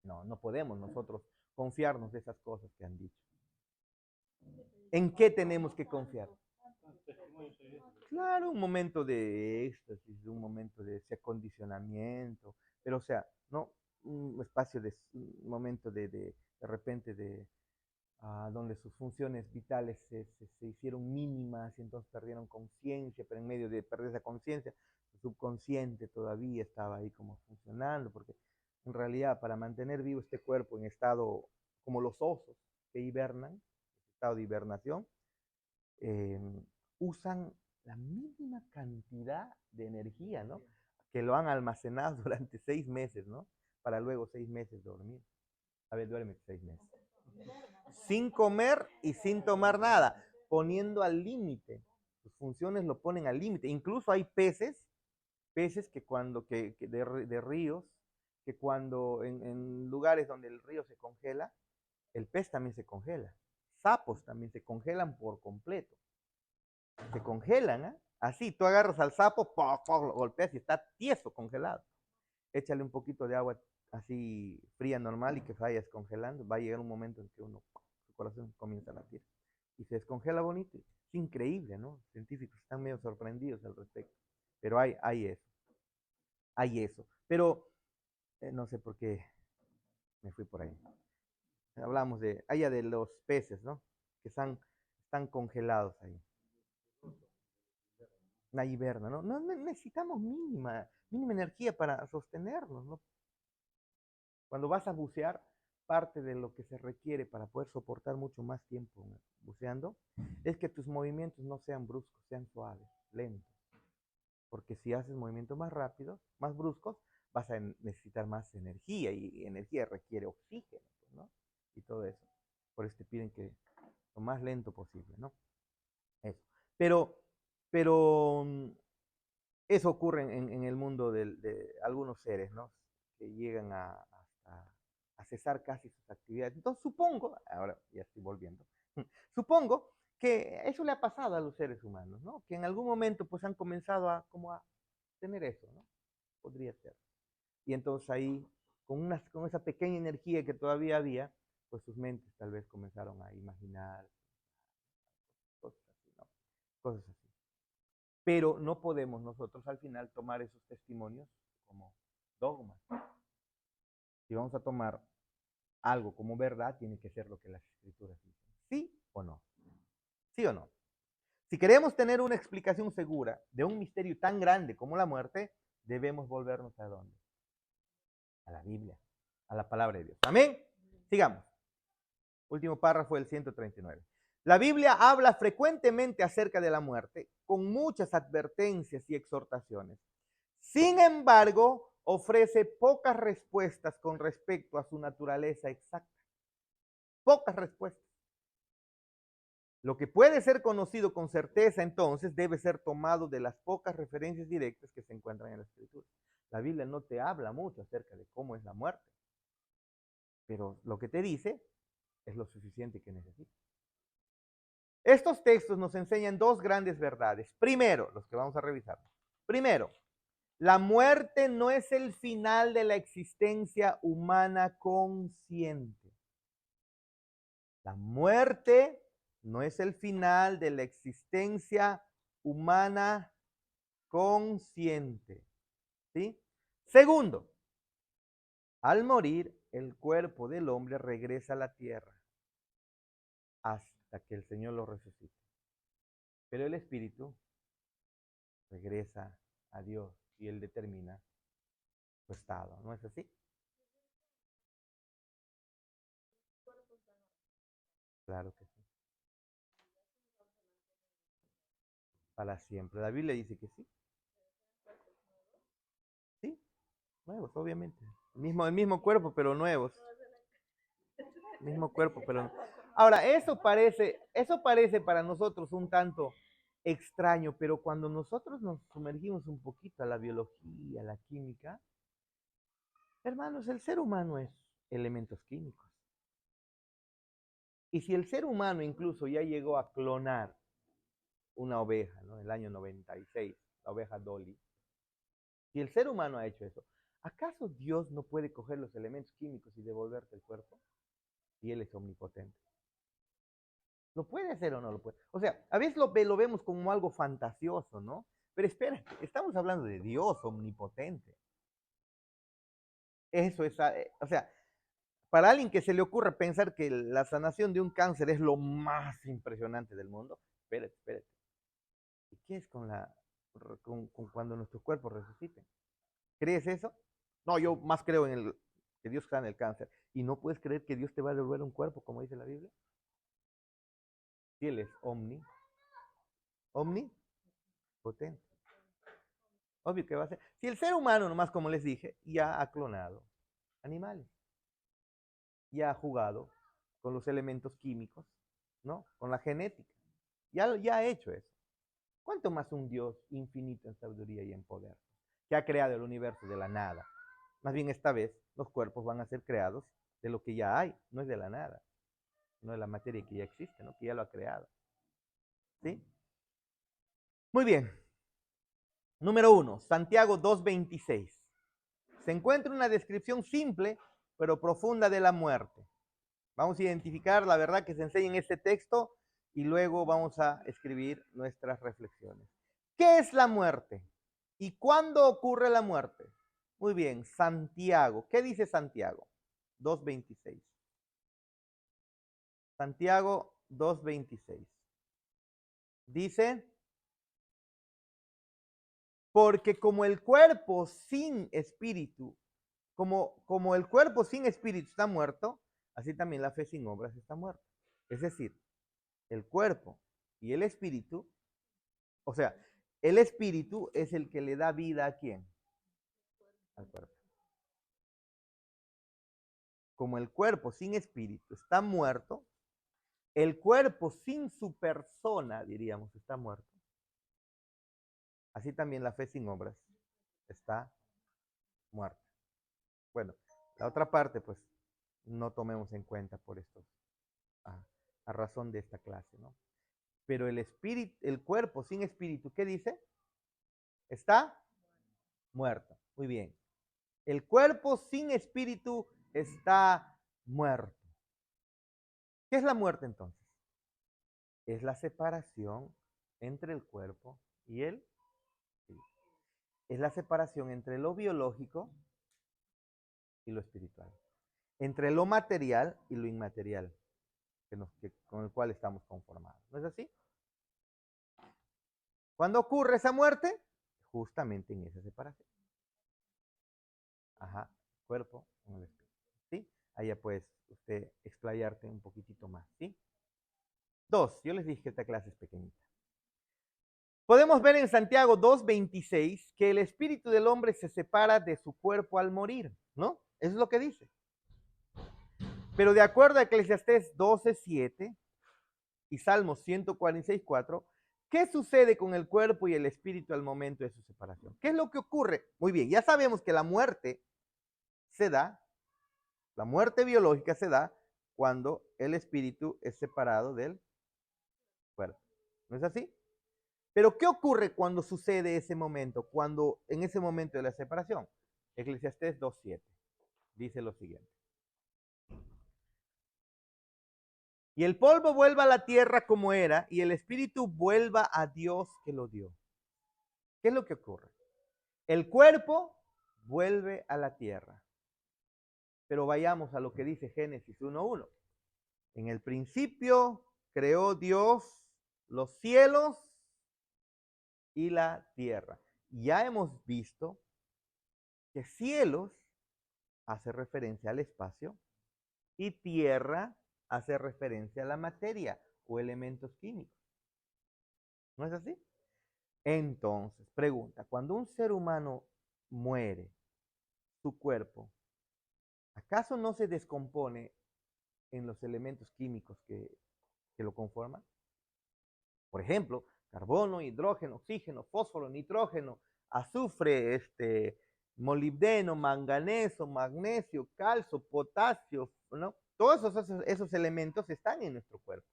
No, no podemos nosotros confiarnos de esas cosas que han dicho. ¿En qué tenemos que confiar? Claro, un momento de éxtasis, un momento de ese acondicionamiento, pero o sea, no un espacio un momento de repente donde sus funciones vitales se hicieron mínimas y entonces perdieron conciencia, pero en medio de perder esa conciencia, su subconsciente todavía estaba ahí como funcionando, porque en realidad para mantener vivo este cuerpo en estado como los osos que hibernan, estado de hibernación, eh, usan la mínima cantidad de energía, ¿no? Que lo han almacenado durante 6 meses, ¿no? Para luego 6 meses dormir. A ver, duerme 6 meses. Sin comer y sin tomar nada, poniendo al límite. Sus funciones lo ponen al límite. Incluso hay peces que cuando, de ríos, que cuando en lugares donde el río se congela, el pez también se congela. Sapos también se congelan por completo. Se congelan, ¿eh? Así, tú agarras al sapo, lo golpeas y está tieso, congelado. Échale un poquito de agua así fría, normal, y que vayas congelando. Va a llegar un momento en que su corazón comienza a latir. Y se descongela bonito. Es increíble, ¿no? Científicos están medio sorprendidos al respecto. Pero hay eso. Hay eso. Pero no sé por qué me fui por ahí. Hablamos allá de los peces, ¿no? Que están congelados ahí. La hiberna, ¿no? No necesitamos mínima energía para sostenernos, ¿no? Cuando vas a bucear, parte de lo que se requiere para poder soportar mucho más tiempo buceando es que tus movimientos no sean bruscos, sean suaves, lentos. Porque si haces movimientos más rápidos, más bruscos, vas a necesitar más energía y energía requiere oxígeno, ¿no? Y todo eso. Por eso te piden que lo más lento posible, ¿no? Eso. Pero eso ocurre en el mundo de algunos seres, ¿no? Que llegan a cesar casi sus actividades. Entonces supongo, ahora ya estoy volviendo, supongo que eso le ha pasado a los seres humanos, ¿no? Que en algún momento pues han comenzado a tener eso, ¿no? Podría ser. Y entonces ahí, con esa pequeña energía que todavía había, pues sus mentes tal vez comenzaron a imaginar cosas así, ¿no? Cosas así. Pero no podemos nosotros al final tomar esos testimonios como dogmas. Si vamos a tomar algo como verdad, tiene que ser lo que las escrituras dicen. ¿Sí o no? ¿Sí o no? Si queremos tener una explicación segura de un misterio tan grande como la muerte, debemos volvernos a dónde? A la Biblia, a la palabra de Dios. Amén. Sigamos. Último párrafo del 139. La Biblia habla frecuentemente acerca de la muerte, con muchas advertencias y exhortaciones. Sin embargo, ofrece pocas respuestas con respecto a su naturaleza exacta. Pocas respuestas. Lo que puede ser conocido con certeza, entonces, debe ser tomado de las pocas referencias directas que se encuentran en la Escritura. La Biblia no te habla mucho acerca de cómo es la muerte, pero lo que te dice es lo suficiente que necesitas. Estos textos nos enseñan dos grandes verdades. Primero, los que vamos a revisar. Primero, la muerte no es el final de la existencia humana consciente. La muerte no es el final de la existencia humana consciente. ¿Sí? Segundo, al morir, el cuerpo del hombre regresa a la tierra hasta que el Señor lo resucite. Pero el espíritu regresa a Dios y Él determina su estado. ¿No es así? Claro que sí. Para siempre. La Biblia dice que sí. Sí, nuevos, obviamente. El mismo cuerpo, pero nuevos. Mismo cuerpo, pero... Ahora, eso parece para nosotros un tanto extraño, pero cuando nosotros nos sumergimos un poquito a la biología, a la química, hermanos, el ser humano es elementos químicos. Y si el ser humano incluso ya llegó a clonar una oveja, ¿no? En el año 96, la oveja Dolly, si el ser humano ha hecho eso, ¿acaso Dios no puede coger los elementos químicos y devolverte el cuerpo? Y Él es omnipotente. ¿Lo puede hacer o no lo puede? O sea, a veces lo vemos como algo fantasioso, ¿no? Pero espérate, estamos hablando de Dios omnipotente. Eso es, o sea, para alguien que se le ocurra pensar que la sanación de un cáncer es lo más impresionante del mundo, espérate. ¿Y qué es con cuando nuestros cuerpos resuciten? ¿Crees eso? No, yo más creo en que Dios sana el cáncer. ¿Y no puedes creer que Dios te va a devolver un cuerpo, como dice la Biblia? Si Él es omnipotente. Obvio que va a ser. Si el ser humano, nomás como les dije, ya ha clonado animales, ya ha jugado con los elementos químicos, ¿no? Con la genética. Ya ha hecho eso. ¿Cuánto más un Dios infinito en sabiduría y en poder, que ha creado el universo de la nada? Más bien esta vez los cuerpos van a ser creados de lo que ya hay, no es de la nada, no es la materia que ya existe, ¿no? Que ya lo ha creado. ¿Sí? Muy bien. Número 1, Santiago 2:26. Se encuentra una descripción simple, pero profunda de la muerte. Vamos a identificar la verdad que se enseña en este texto y luego vamos a escribir nuestras reflexiones. ¿Qué es la muerte? ¿Y cuándo ocurre la muerte? Muy bien, Santiago. ¿Qué dice Santiago? 2:26. Santiago 2:26. Dice, porque como el cuerpo sin espíritu, como el cuerpo sin espíritu está muerto, así también la fe sin obras está muerta. Es decir, el cuerpo y el espíritu, o sea, el espíritu es el que le da vida a quién? Al cuerpo. Como el cuerpo sin espíritu está muerto, el cuerpo sin su persona, diríamos, está muerto. Así también la fe sin obras está muerta. Bueno, la otra parte, pues, no tomemos en cuenta por esto, a razón de esta clase, ¿no? Pero el espíritu, el cuerpo sin espíritu, ¿qué dice? Está muerto. Muy bien. El cuerpo sin espíritu está muerto. ¿Qué es la muerte entonces? Es la separación entre el cuerpo y el espíritu. Es la separación entre lo biológico y lo espiritual. Entre lo material y lo inmaterial con el cual estamos conformados. ¿No es así? ¿Cuándo ocurre esa muerte? Justamente en esa separación. Ajá, cuerpo con el espíritu. ¿Sí? Allá puedes usted explayarte un poquitito más. ¿Sí? 2, yo les dije que esta clase es pequeñita. Podemos ver en Santiago 2:26 que el espíritu del hombre se separa de su cuerpo al morir, ¿no? Eso es lo que dice. Pero de acuerdo a Eclesiastés 12:7, y Salmos 146:4, ¿qué sucede con el cuerpo y el espíritu al momento de su separación? ¿Qué es lo que ocurre? Muy bien, ya sabemos que la muerte se da, la muerte biológica se da cuando el espíritu es separado del cuerpo. ¿No es así? Pero ¿qué ocurre cuando sucede ese momento? Cuando en ese momento de la separación. Eclesiastés 2:7 dice lo siguiente. Y el polvo vuelva a la tierra como era, y el espíritu vuelva a Dios que lo dio. ¿Qué es lo que ocurre? El cuerpo vuelve a la tierra. Pero vayamos a lo que dice Génesis 1:1. En el principio creó Dios los cielos y la tierra. Ya hemos visto que cielos hace referencia al espacio y tierra hace referencia a la materia o elementos químicos. ¿No es así? Entonces, pregunta, cuando un ser humano muere, su cuerpo, ¿acaso no se descompone en los elementos químicos que lo conforman? Por ejemplo, carbono, hidrógeno, oxígeno, fósforo, nitrógeno, azufre, molibdeno, manganeso, magnesio, calcio, potasio, ¿no? Todos esos elementos están en nuestro cuerpo.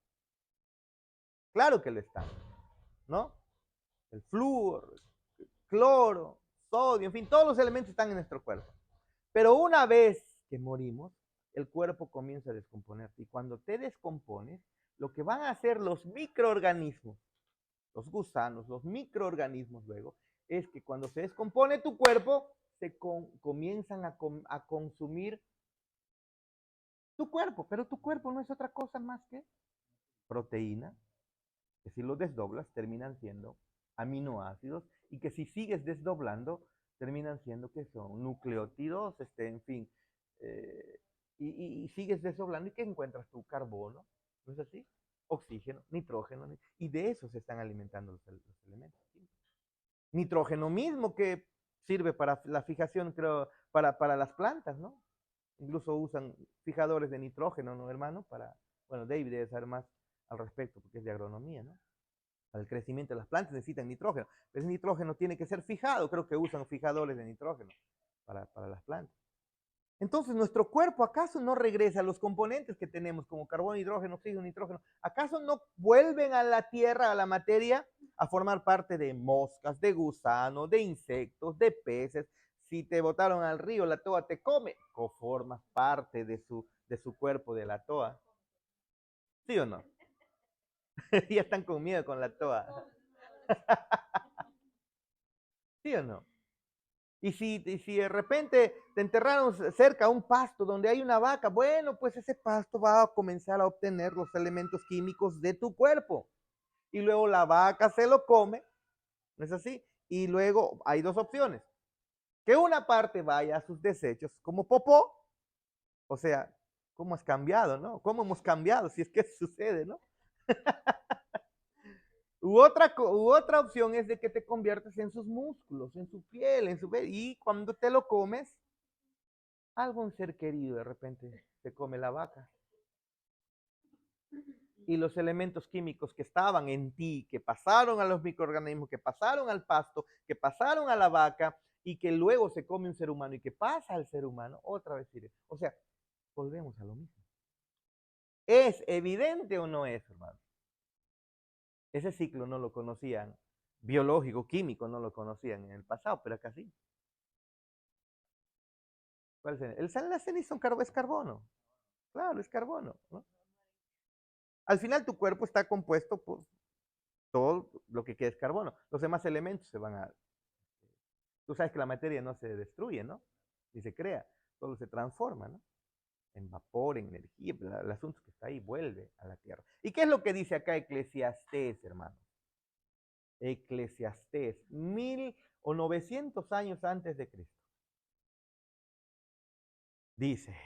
Claro que lo están, ¿no? El flúor, el cloro, sodio, en fin, todos los elementos están en nuestro cuerpo. Pero una vez que morimos, el cuerpo comienza a descomponerse. Y cuando te descompones, lo que van a hacer los microorganismos, los gusanos, los microorganismos luego, es que cuando se descompone tu cuerpo, comienzan a consumir tu cuerpo. Pero tu cuerpo no es otra cosa más que proteína, que si lo desdoblas terminan siendo aminoácidos y que si sigues desdoblando terminan siendo que son nucleótidos, en fin, y sigues desdoblando y que encuentras tu carbono, ¿no es así? Oxígeno, nitrógeno, y de eso se están alimentando los elementos. Nitrógeno mismo que sirve para la fijación, creo, para las plantas, ¿no? Incluso usan fijadores de nitrógeno, ¿no, hermano? Bueno, David debe saber más al respecto porque es de agronomía, ¿no? Para el crecimiento de las plantas necesitan nitrógeno. Pero ese nitrógeno tiene que ser fijado. Creo que usan fijadores de nitrógeno para las plantas. Entonces, ¿nuestro cuerpo acaso no regresa a los componentes que tenemos como carbono, hidrógeno, oxígeno, nitrógeno? ¿Acaso no vuelven a la tierra, a la materia, a formar parte de moscas, de gusanos, de insectos, de peces? Si te botaron al río, la toa te come, o formas parte de su cuerpo, de la toa. ¿Sí o no? Ya están con miedo con la toa. ¿Sí o no? Y si de repente te enterraron cerca a un pasto donde hay una vaca, bueno, pues ese pasto va a comenzar a obtener los elementos químicos de tu cuerpo. Y luego la vaca se lo come, ¿no es así? Y luego hay dos opciones. Que una parte vaya a sus desechos como popó, o sea, ¿cómo has cambiado, no? ¿Cómo hemos cambiado? Si es que sucede, ¿no? U otra opción es de que te conviertes en sus músculos, en su piel, y cuando te lo comes, algún ser querido de repente te come la vaca. Y los elementos químicos que estaban en ti, que pasaron a los microorganismos, que pasaron al pasto, que pasaron a la vaca y que luego se come un ser humano y que pasa al ser humano, otra vez sirve. O sea, volvemos a lo mismo. ¿Es evidente o no es, hermano? Ese ciclo no lo conocían, biológico, químico, no lo conocían en el pasado, pero acá sí. ¿Cuál es la ceniza es carbono. Claro, es carbono, ¿no? Al final tu cuerpo está compuesto por todo lo que queda es carbono. Los demás elementos se van a... Tú sabes que la materia no se destruye, ¿no? Ni se crea, solo se transforma, ¿no? En vapor, en energía, el asunto que está ahí vuelve a la tierra. ¿Y qué es lo que dice acá Eclesiastés, hermano? Eclesiastés, 1900 años antes de Cristo. Dice,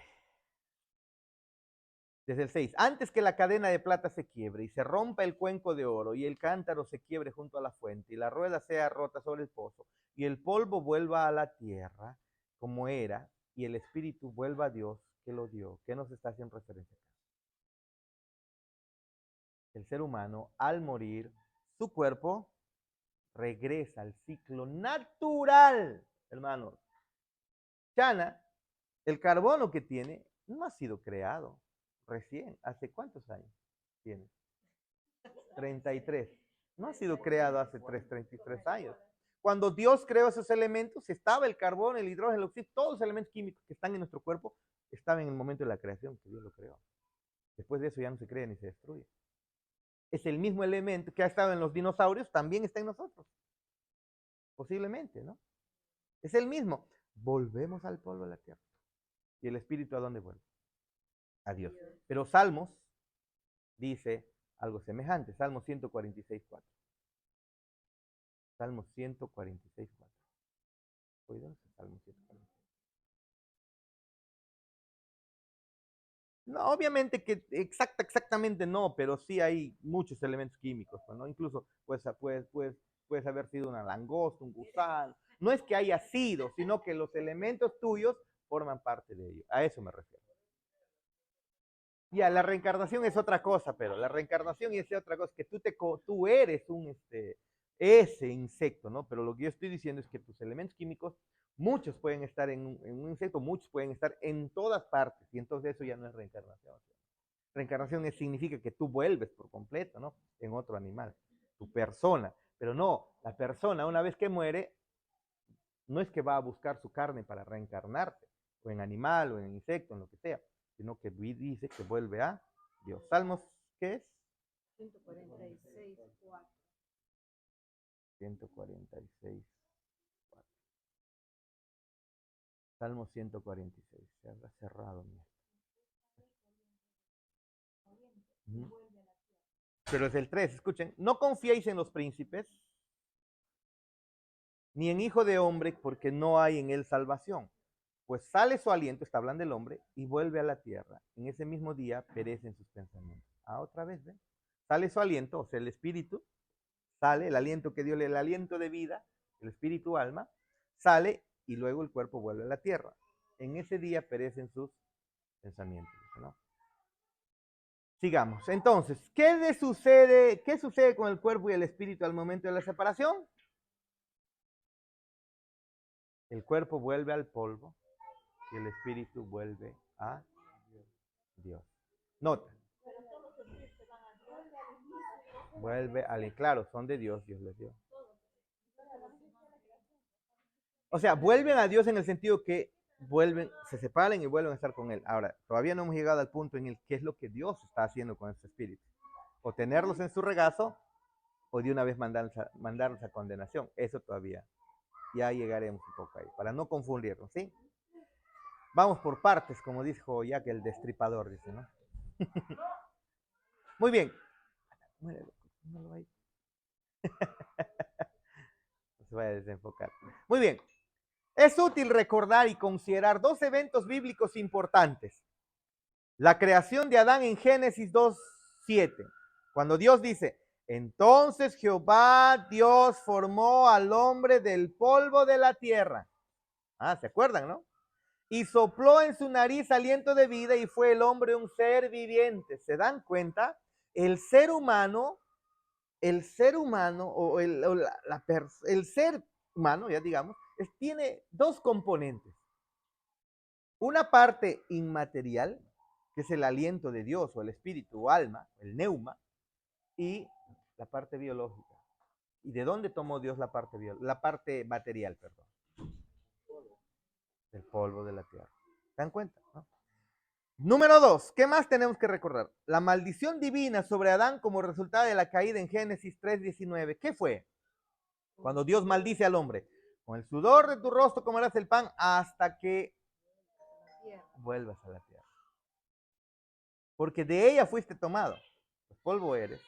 desde el 6, antes que la cadena de plata se quiebre y se rompa el cuenco de oro y el cántaro se quiebre junto a la fuente y la rueda sea rota sobre el pozo y el polvo vuelva a la tierra como era y el espíritu vuelva a Dios que lo dio. ¿Qué nos está haciendo referencia acá? el ser humano, al morir, su cuerpo regresa al ciclo natural, hermanos. Chana, el carbono que tiene no ha sido creado recién. ¿Hace cuántos años tiene? 33. No ha sido creado hace 33 años. Cuando Dios creó esos elementos, estaba el carbono, el hidrógeno, el oxígeno, todos los elementos químicos que están en nuestro cuerpo estaban en el momento de la creación que Dios lo creó. Después de eso ya no se crea ni se destruye. Es el mismo elemento que ha estado en los dinosaurios, también está en nosotros. Posiblemente, ¿no? Es el mismo. Volvemos al polvo de la tierra. ¿Y el espíritu a dónde vuelve? A Dios. Pero Salmos dice algo semejante. Salmo 146.4. Salmo 146.4. Oídos, Salmo 146. No, obviamente que exactamente no, pero sí hay muchos elementos químicos, ¿no? Incluso puedes haber sido una langosta, un gusano. No es que haya sido, sino que los elementos tuyos forman parte de ello. A eso me refiero. Ya, la reencarnación es otra cosa, pero la reencarnación es otra cosa, que tú eres ese insecto, ¿no? Pero lo que yo estoy diciendo es que tus elementos químicos, muchos pueden estar en un insecto, muchos pueden estar en todas partes, y entonces eso ya no es reencarnación. Reencarnación significa que tú vuelves por completo, ¿no? En otro animal, tu persona. Pero no, la persona una vez que muere, no es que va a buscar su carne para reencarnarse, o en animal, o en insecto, en lo que sea, sino que dice que vuelve a Dios. Salmos, ¿qué es? 146.4. 146. Salmo 146. Se habrá cerrado. Pero es el 3, escuchen. No confiéis en los príncipes, ni en hijo de hombre, porque no hay en él salvación. Pues sale su aliento, está hablando el hombre, y vuelve a la tierra. En ese mismo día perecen sus pensamientos. Ah, otra vez, ¿ven? Sale su aliento, o sea, el espíritu, sale el aliento que dio el aliento de vida, el espíritu alma, sale y luego el cuerpo vuelve a la tierra. En ese día perecen sus pensamientos, ¿no? Sigamos. Entonces, ¿qué sucede con el cuerpo y el espíritu al momento de la separación? El cuerpo vuelve al polvo y el espíritu vuelve a Dios. Nota. Vuelve al, claro, son de Dios, Dios les dio. O sea, vuelven a Dios en el sentido que vuelven, se separan y vuelven a estar con Él. Ahora, todavía no hemos llegado al punto en el que es lo que Dios está haciendo con estos espíritus. O tenerlos en su regazo, o de una vez mandarlos a condenación. Eso todavía. Ya llegaremos un poco ahí, para no confundirnos, ¿sí? Vamos por partes, como dijo Jack el Destripador, dice, ¿no? Muy bien. No se vaya a desenfocar. Muy bien. Es útil recordar y considerar dos eventos bíblicos importantes. La creación de Adán en Génesis 2:7, cuando Dios dice, entonces Jehová Dios formó al hombre del polvo de la tierra. Ah, ¿se acuerdan, no? Y sopló en su nariz aliento de vida y fue el hombre un ser viviente. ¿Se dan cuenta? El ser humano, o el ser humano, ya digamos, tiene dos componentes. Una parte inmaterial, que es el aliento de Dios o el espíritu o alma, el neuma, y la parte biológica. ¿Y de dónde tomó Dios la parte material, perdón? Del polvo de la tierra. ¿Se dan cuenta? ¿No? Número 2, ¿qué más tenemos que recordar? La maldición divina sobre Adán como resultado de la caída en Génesis 3:19. ¿Qué fue? Cuando Dios maldice al hombre. Con el sudor de tu rostro comerás el pan hasta que vuelvas a la tierra. Porque de ella fuiste tomado. Pues polvo eres.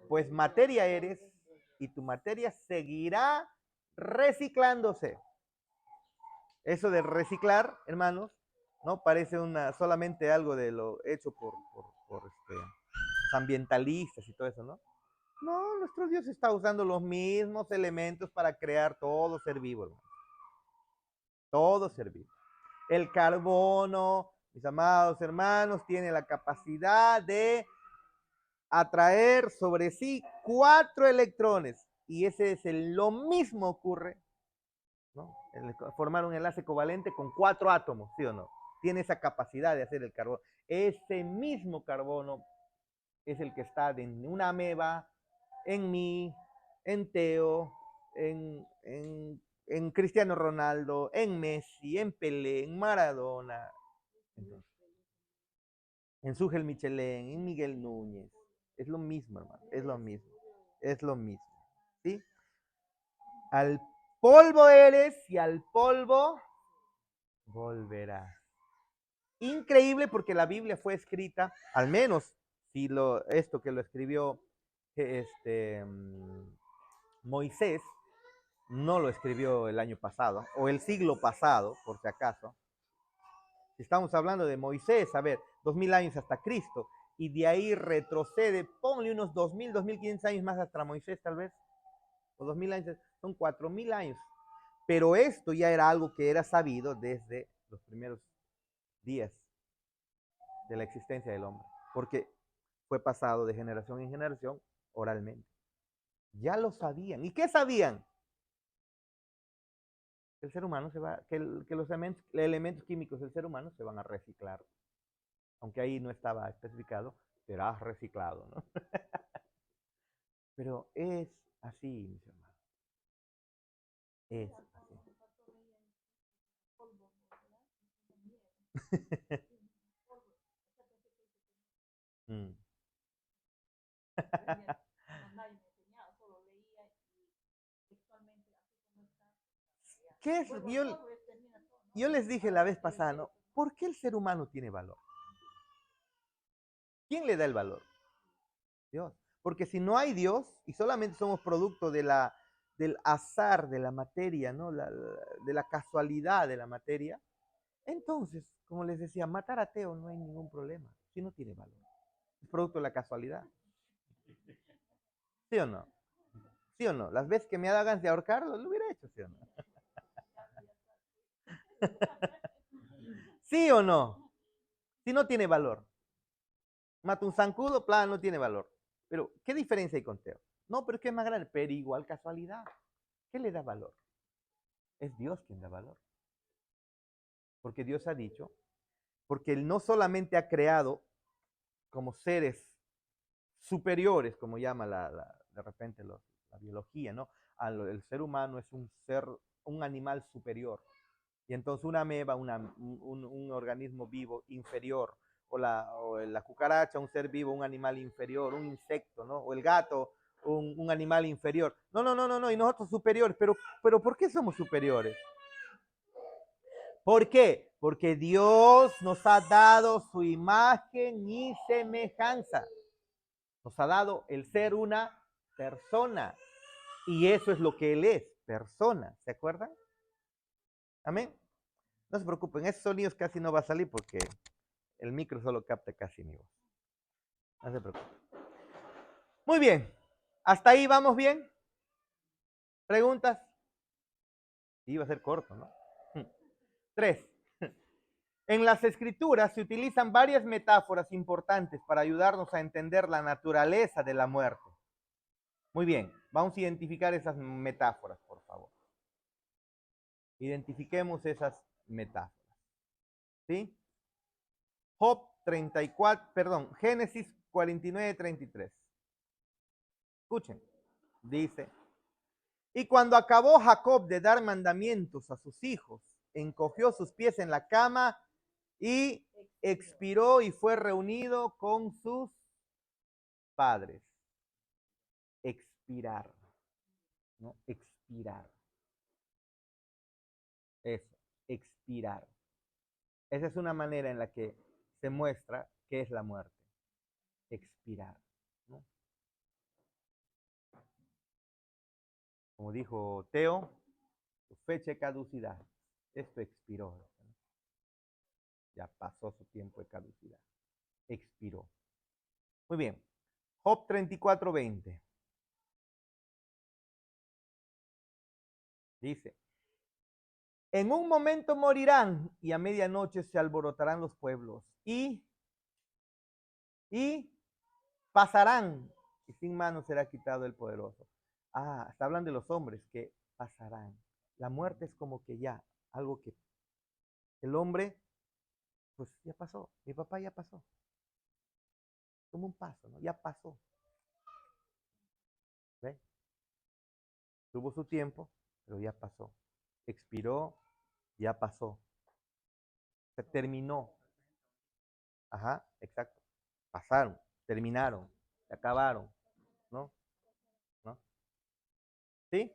Pues materia eres y tu materia seguirá reciclándose. Eso de reciclar, hermanos, no parece solamente algo de lo hecho por los ambientalistas y todo eso, ¿no? No, nuestro Dios está usando los mismos elementos para crear todo ser vivo, hermano. Todo ser vivo. El carbono, mis amados hermanos, tiene la capacidad de atraer sobre sí 4 electrones. Y ese es lo mismo ocurre, ¿no? Formar un enlace covalente con 4 átomos, ¿sí o no? Tiene esa capacidad de hacer el carbono. Ese mismo carbono es el que está en una ameba, en mí, en Teo, en Cristiano Ronaldo, en Messi, en Pelé, en Maradona, entonces, en Sugel Michelén, en Miguel Núñez. Es lo mismo, hermano, es lo mismo, es lo mismo, ¿sí? Al polvo eres y al polvo volverás. Increíble porque la Biblia fue escrita, al menos si esto que lo escribió Moisés, no lo escribió el año pasado, o el siglo pasado, por si acaso. Estamos hablando de Moisés, a ver, 2000 años hasta Cristo, y de ahí retrocede, ponle unos 2000, 2500 años más hasta Moisés, tal vez, o 2000 años, son 4000 años. Pero esto ya era algo que era sabido desde los primeros días de la existencia del hombre, porque fue pasado de generación en generación oralmente. Ya lo sabían. ¿Y qué sabían? Que el ser humano se va, que los elementos químicos del ser humano se van a reciclar. Aunque ahí no estaba especificado, será reciclado, ¿no? Pero es así, mis hermanos. Es así. Mm. ¿Qué es? Yo les dije la vez pasada, ¿no? ¿Por qué el ser humano tiene valor? ¿Quién le da el valor? Dios. Porque si no hay Dios y solamente somos producto del azar de la materia, ¿no? De la casualidad de la materia, entonces, como les decía, matar a Teo no hay ningún problema, si no tiene valor. Es producto de la casualidad. ¿Sí o no? ¿Sí o no? Las veces que me hagan de ahorcarlo, lo hubiera hecho, ¿sí o no? ¿Sí o no? Si no tiene valor. Mata un zancudo, plan, no tiene valor. Pero, ¿qué diferencia hay con Teo? No, pero es que es más grande, pero igual casualidad. ¿Qué le da valor? Es Dios quien da valor. Porque Dios ha dicho, porque Él no solamente ha creado como seres superiores, como llama de repente la biología, ¿no? El ser humano es un ser, un animal superior. Y entonces una ameba, un organismo vivo inferior, o la cucaracha, un ser vivo, un animal inferior, un insecto, ¿no? O el gato, un animal inferior. No, no, no, no, no, y nosotros superiores, pero ¿por qué somos superiores? ¿Por qué? Porque Dios nos ha dado su imagen y semejanza. Nos ha dado el ser una persona. Y eso es lo que Él es, persona. ¿Se acuerdan? Amén. No se preocupen, esos sonidos casi no va a salir porque el micro solo capta casi mi voz. No se preocupen. Muy bien. ¿Hasta ahí vamos bien? ¿Preguntas? Sí, va a ser corto, ¿no? 3. En las escrituras se utilizan varias metáforas importantes para ayudarnos a entender la naturaleza de la muerte. Muy bien, vamos a identificar esas metáforas, por favor. Identifiquemos esas metáforas. ¿Sí? Job 34, perdón, Génesis 49, 33. Escuchen, dice, y cuando acabó Jacob de dar mandamientos a sus hijos, encogió sus pies en la cama y expiró y fue reunido con sus padres. Expirar, ¿no? Expirar. Eso, expirar. Esa es una manera en la que se muestra qué es la muerte. Expirar, ¿no? Como dijo Teo, su fecha de caducidad. Esto expiró, ¿no? Ya pasó su tiempo de caducidad. Expiró. Muy bien. Job 34:20. Dice, en un momento morirán y a medianoche se alborotarán los pueblos. Y pasarán, y sin mano será quitado el poderoso. Ah, está hablando de los hombres que pasarán. La muerte es como que ya, algo que el hombre, pues ya pasó. Mi papá ya pasó. Como un paso, ¿no? Ya pasó. ¿Ve? Tuvo su tiempo, pero ya pasó. Expiró, ya pasó. Se terminó. Ajá, exacto. Pasaron, terminaron, se acabaron, ¿no? ¿No? ¿Sí?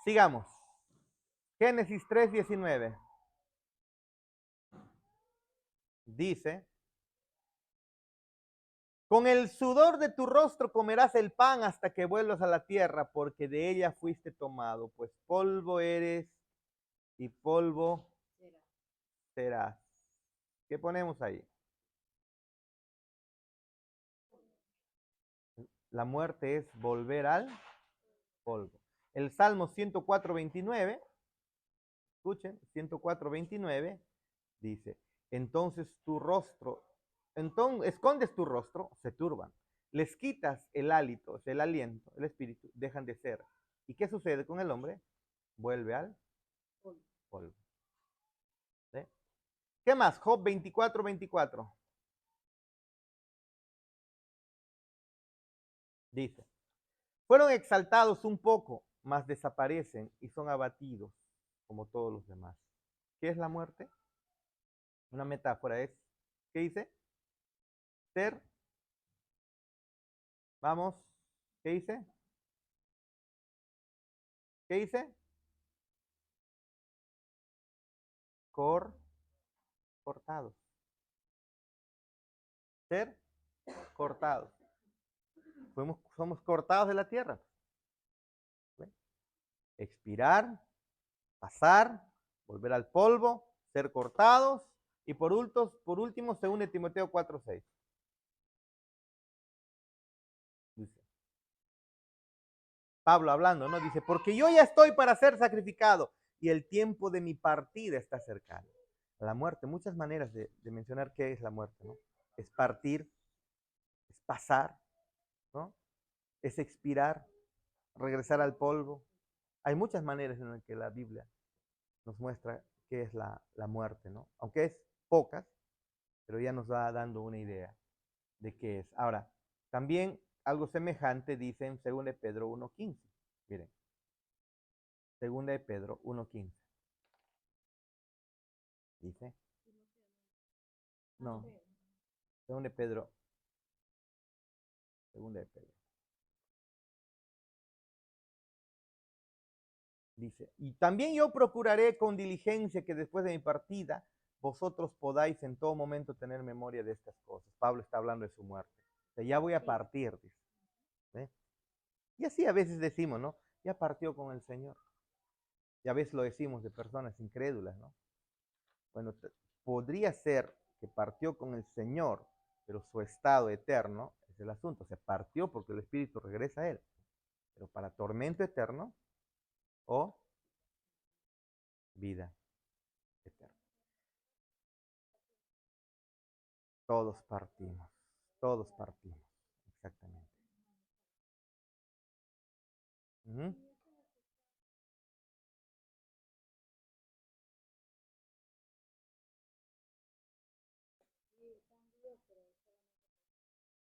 Sigamos. Génesis 3:19. Dice, con el sudor de tu rostro comerás el pan hasta que vuelvas a la tierra, porque de ella fuiste tomado, pues polvo eres y polvo serás. ¿Qué ponemos ahí? La muerte es volver al polvo. El Salmo 104:29, escuchen, 104:29 dice, entonces tu rostro, entonces escondes tu rostro, se turban, les quitas el hálito, o sea, el aliento, el espíritu, dejan de ser. ¿Y qué sucede con el hombre? Vuelve al polvo. ¿Sí? ¿Qué más? Job 24:24 dice, fueron exaltados un poco, mas desaparecen y son abatidos como todos los demás. ¿Qué es la muerte? Una metáfora es, ¿qué dice? Ser, vamos, ¿qué dice? ¿Qué dice? Cor, cortados. Ser cortados. Somos cortados de la tierra. ¿Ve? Expirar, pasar, volver al polvo, ser cortados. Y por último, se une Timoteo 4:6. Dice, Pablo hablando, ¿no? Dice, porque yo ya estoy para ser sacrificado y el tiempo de mi partida está cercano. La muerte, muchas maneras de mencionar qué es la muerte, ¿no? Es partir, es pasar, ¿no? Es expirar, regresar al polvo. Hay muchas maneras en las que la Biblia nos muestra qué es la muerte, ¿no? Aunque es pocas, pero ya nos va dando una idea de qué es. Ahora, también algo semejante dice en 2 de Pedro 1:15. Miren, 2 de Pedro 1:15. Dice, no, 2 de Pedro, 2 de Pedro. Dice, y también yo procuraré con diligencia que después de mi partida vosotros podáis en todo momento tener memoria de estas cosas. Pablo está hablando de su muerte. O sea, ya voy a partir, dice. ¿Ve? Y así a veces decimos, ¿no? Ya partió con el Señor. Y a veces lo decimos de personas incrédulas, ¿no? Bueno, podría ser que partió con el Señor, pero su estado eterno es el asunto. Se partió porque el Espíritu regresa a él. Pero para tormento eterno o vida eterna. Todos partimos, todos partimos, exactamente. Uh-huh.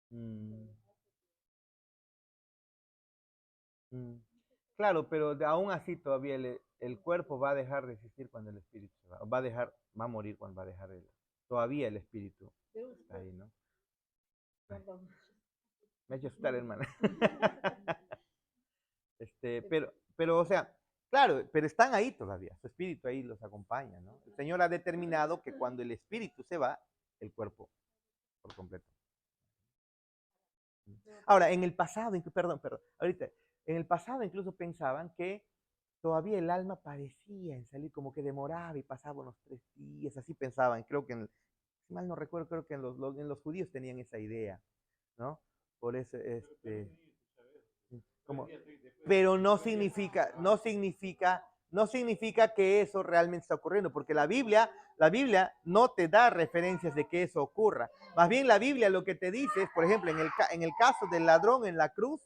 Mm, mm. Claro, pero aún así todavía el cuerpo va a dejar de existir cuando el espíritu se va, va a dejar, va a morir cuando va a dejar todavía el espíritu está ahí, ¿no? Me ha hecho asustar, hermana. Pero, o sea, claro, pero están ahí todavía, su espíritu ahí los acompaña, ¿no? El Señor ha determinado que cuando el espíritu se va, el cuerpo por completo. Ahora, en el pasado, perdón, ahorita, en el pasado incluso pensaban que todavía el alma parecía en salir, como que demoraba y pasaba unos 3 días, así pensaban, creo que, si mal no recuerdo, creo que en los judíos tenían esa idea, ¿no? Por eso, como, pero no significa no significa que eso realmente está ocurriendo, porque la Biblia no te da referencias de que eso ocurra. Más bien la Biblia lo que te dice es, por ejemplo, en el caso del ladrón en la cruz,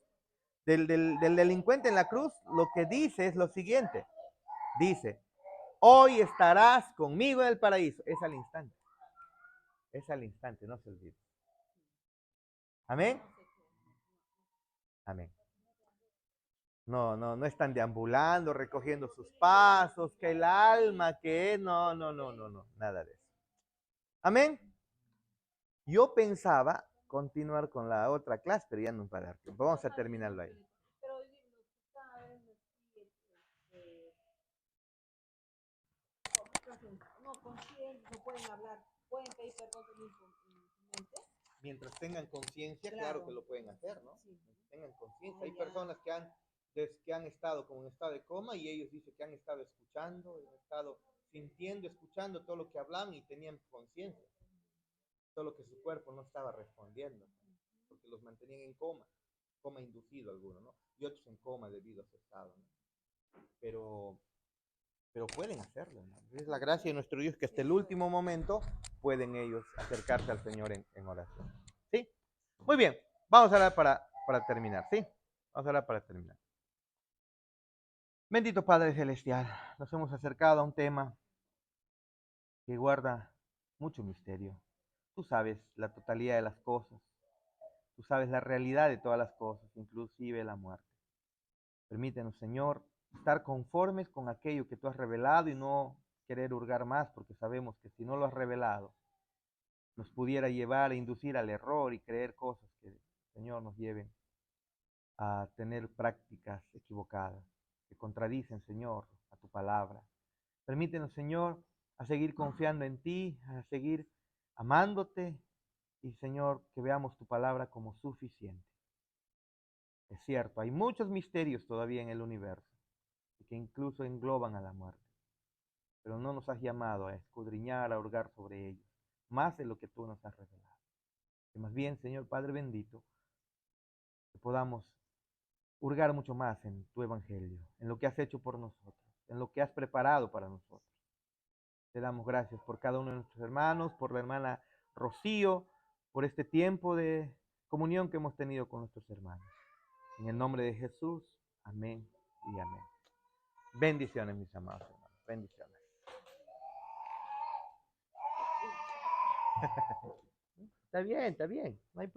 del delincuente en la cruz, lo que dice es lo siguiente. Dice, hoy estarás conmigo en el paraíso. Es al instante. Es al instante, no se olvide. Amén. Amén. No están deambulando, recogiendo sus pasos, que el alma, que no, nada de eso. Amén. Yo pensaba continuar con la otra clase, pero ya no va a dar tiempo. Vamos a terminarlo ahí. No conscientes, no pueden hablar, pueden pedir perdón en su mente. Mientras tengan conciencia, claro que lo pueden hacer, ¿no? Sí. Mientras tengan conciencia. Hay personas que han estado como en estado de coma y ellos dicen que han estado escuchando, han estado sintiendo, escuchando todo lo que hablan y tenían conciencia. Solo que su cuerpo no estaba respondiendo, porque los mantenían en coma inducido algunos, ¿no? Y otros en coma debido a su estado, ¿no? Pero pueden hacerlo, ¿no? Es la gracia de nuestro Dios que hasta el último momento pueden ellos acercarse al Señor en oración. ¿Sí? Muy bien, vamos a hablar para terminar, ¿sí? Vamos a hablar para terminar. Bendito Padre Celestial, nos hemos acercado a un tema que guarda mucho misterio. Tú sabes la totalidad de las cosas. Tú sabes la realidad de todas las cosas, inclusive la muerte. Permítenos, Señor, estar conformes con aquello que tú has revelado y no querer hurgar más, porque sabemos que si no lo has revelado, nos pudiera llevar a inducir al error y creer cosas que, Señor, nos lleven a tener prácticas equivocadas, que contradicen, Señor, a tu palabra. Permítenos, Señor, a seguir confiando en ti, a seguir amándote y, Señor, que veamos tu palabra como suficiente. Es cierto, hay muchos misterios todavía en el universo y que incluso engloban a la muerte, pero no nos has llamado a escudriñar, a hurgar sobre ellos, más de lo que tú nos has revelado. Que más bien, Señor Padre bendito, que podamos hurgar mucho más en tu evangelio, en lo que has hecho por nosotros, en lo que has preparado para nosotros. Te damos gracias por cada uno de nuestros hermanos, por la hermana Rocío, por este tiempo de comunión que hemos tenido con nuestros hermanos. En el nombre de Jesús, amén y amén. Bendiciones, mis amados hermanos. Bendiciones. Está bien, está bien. No hay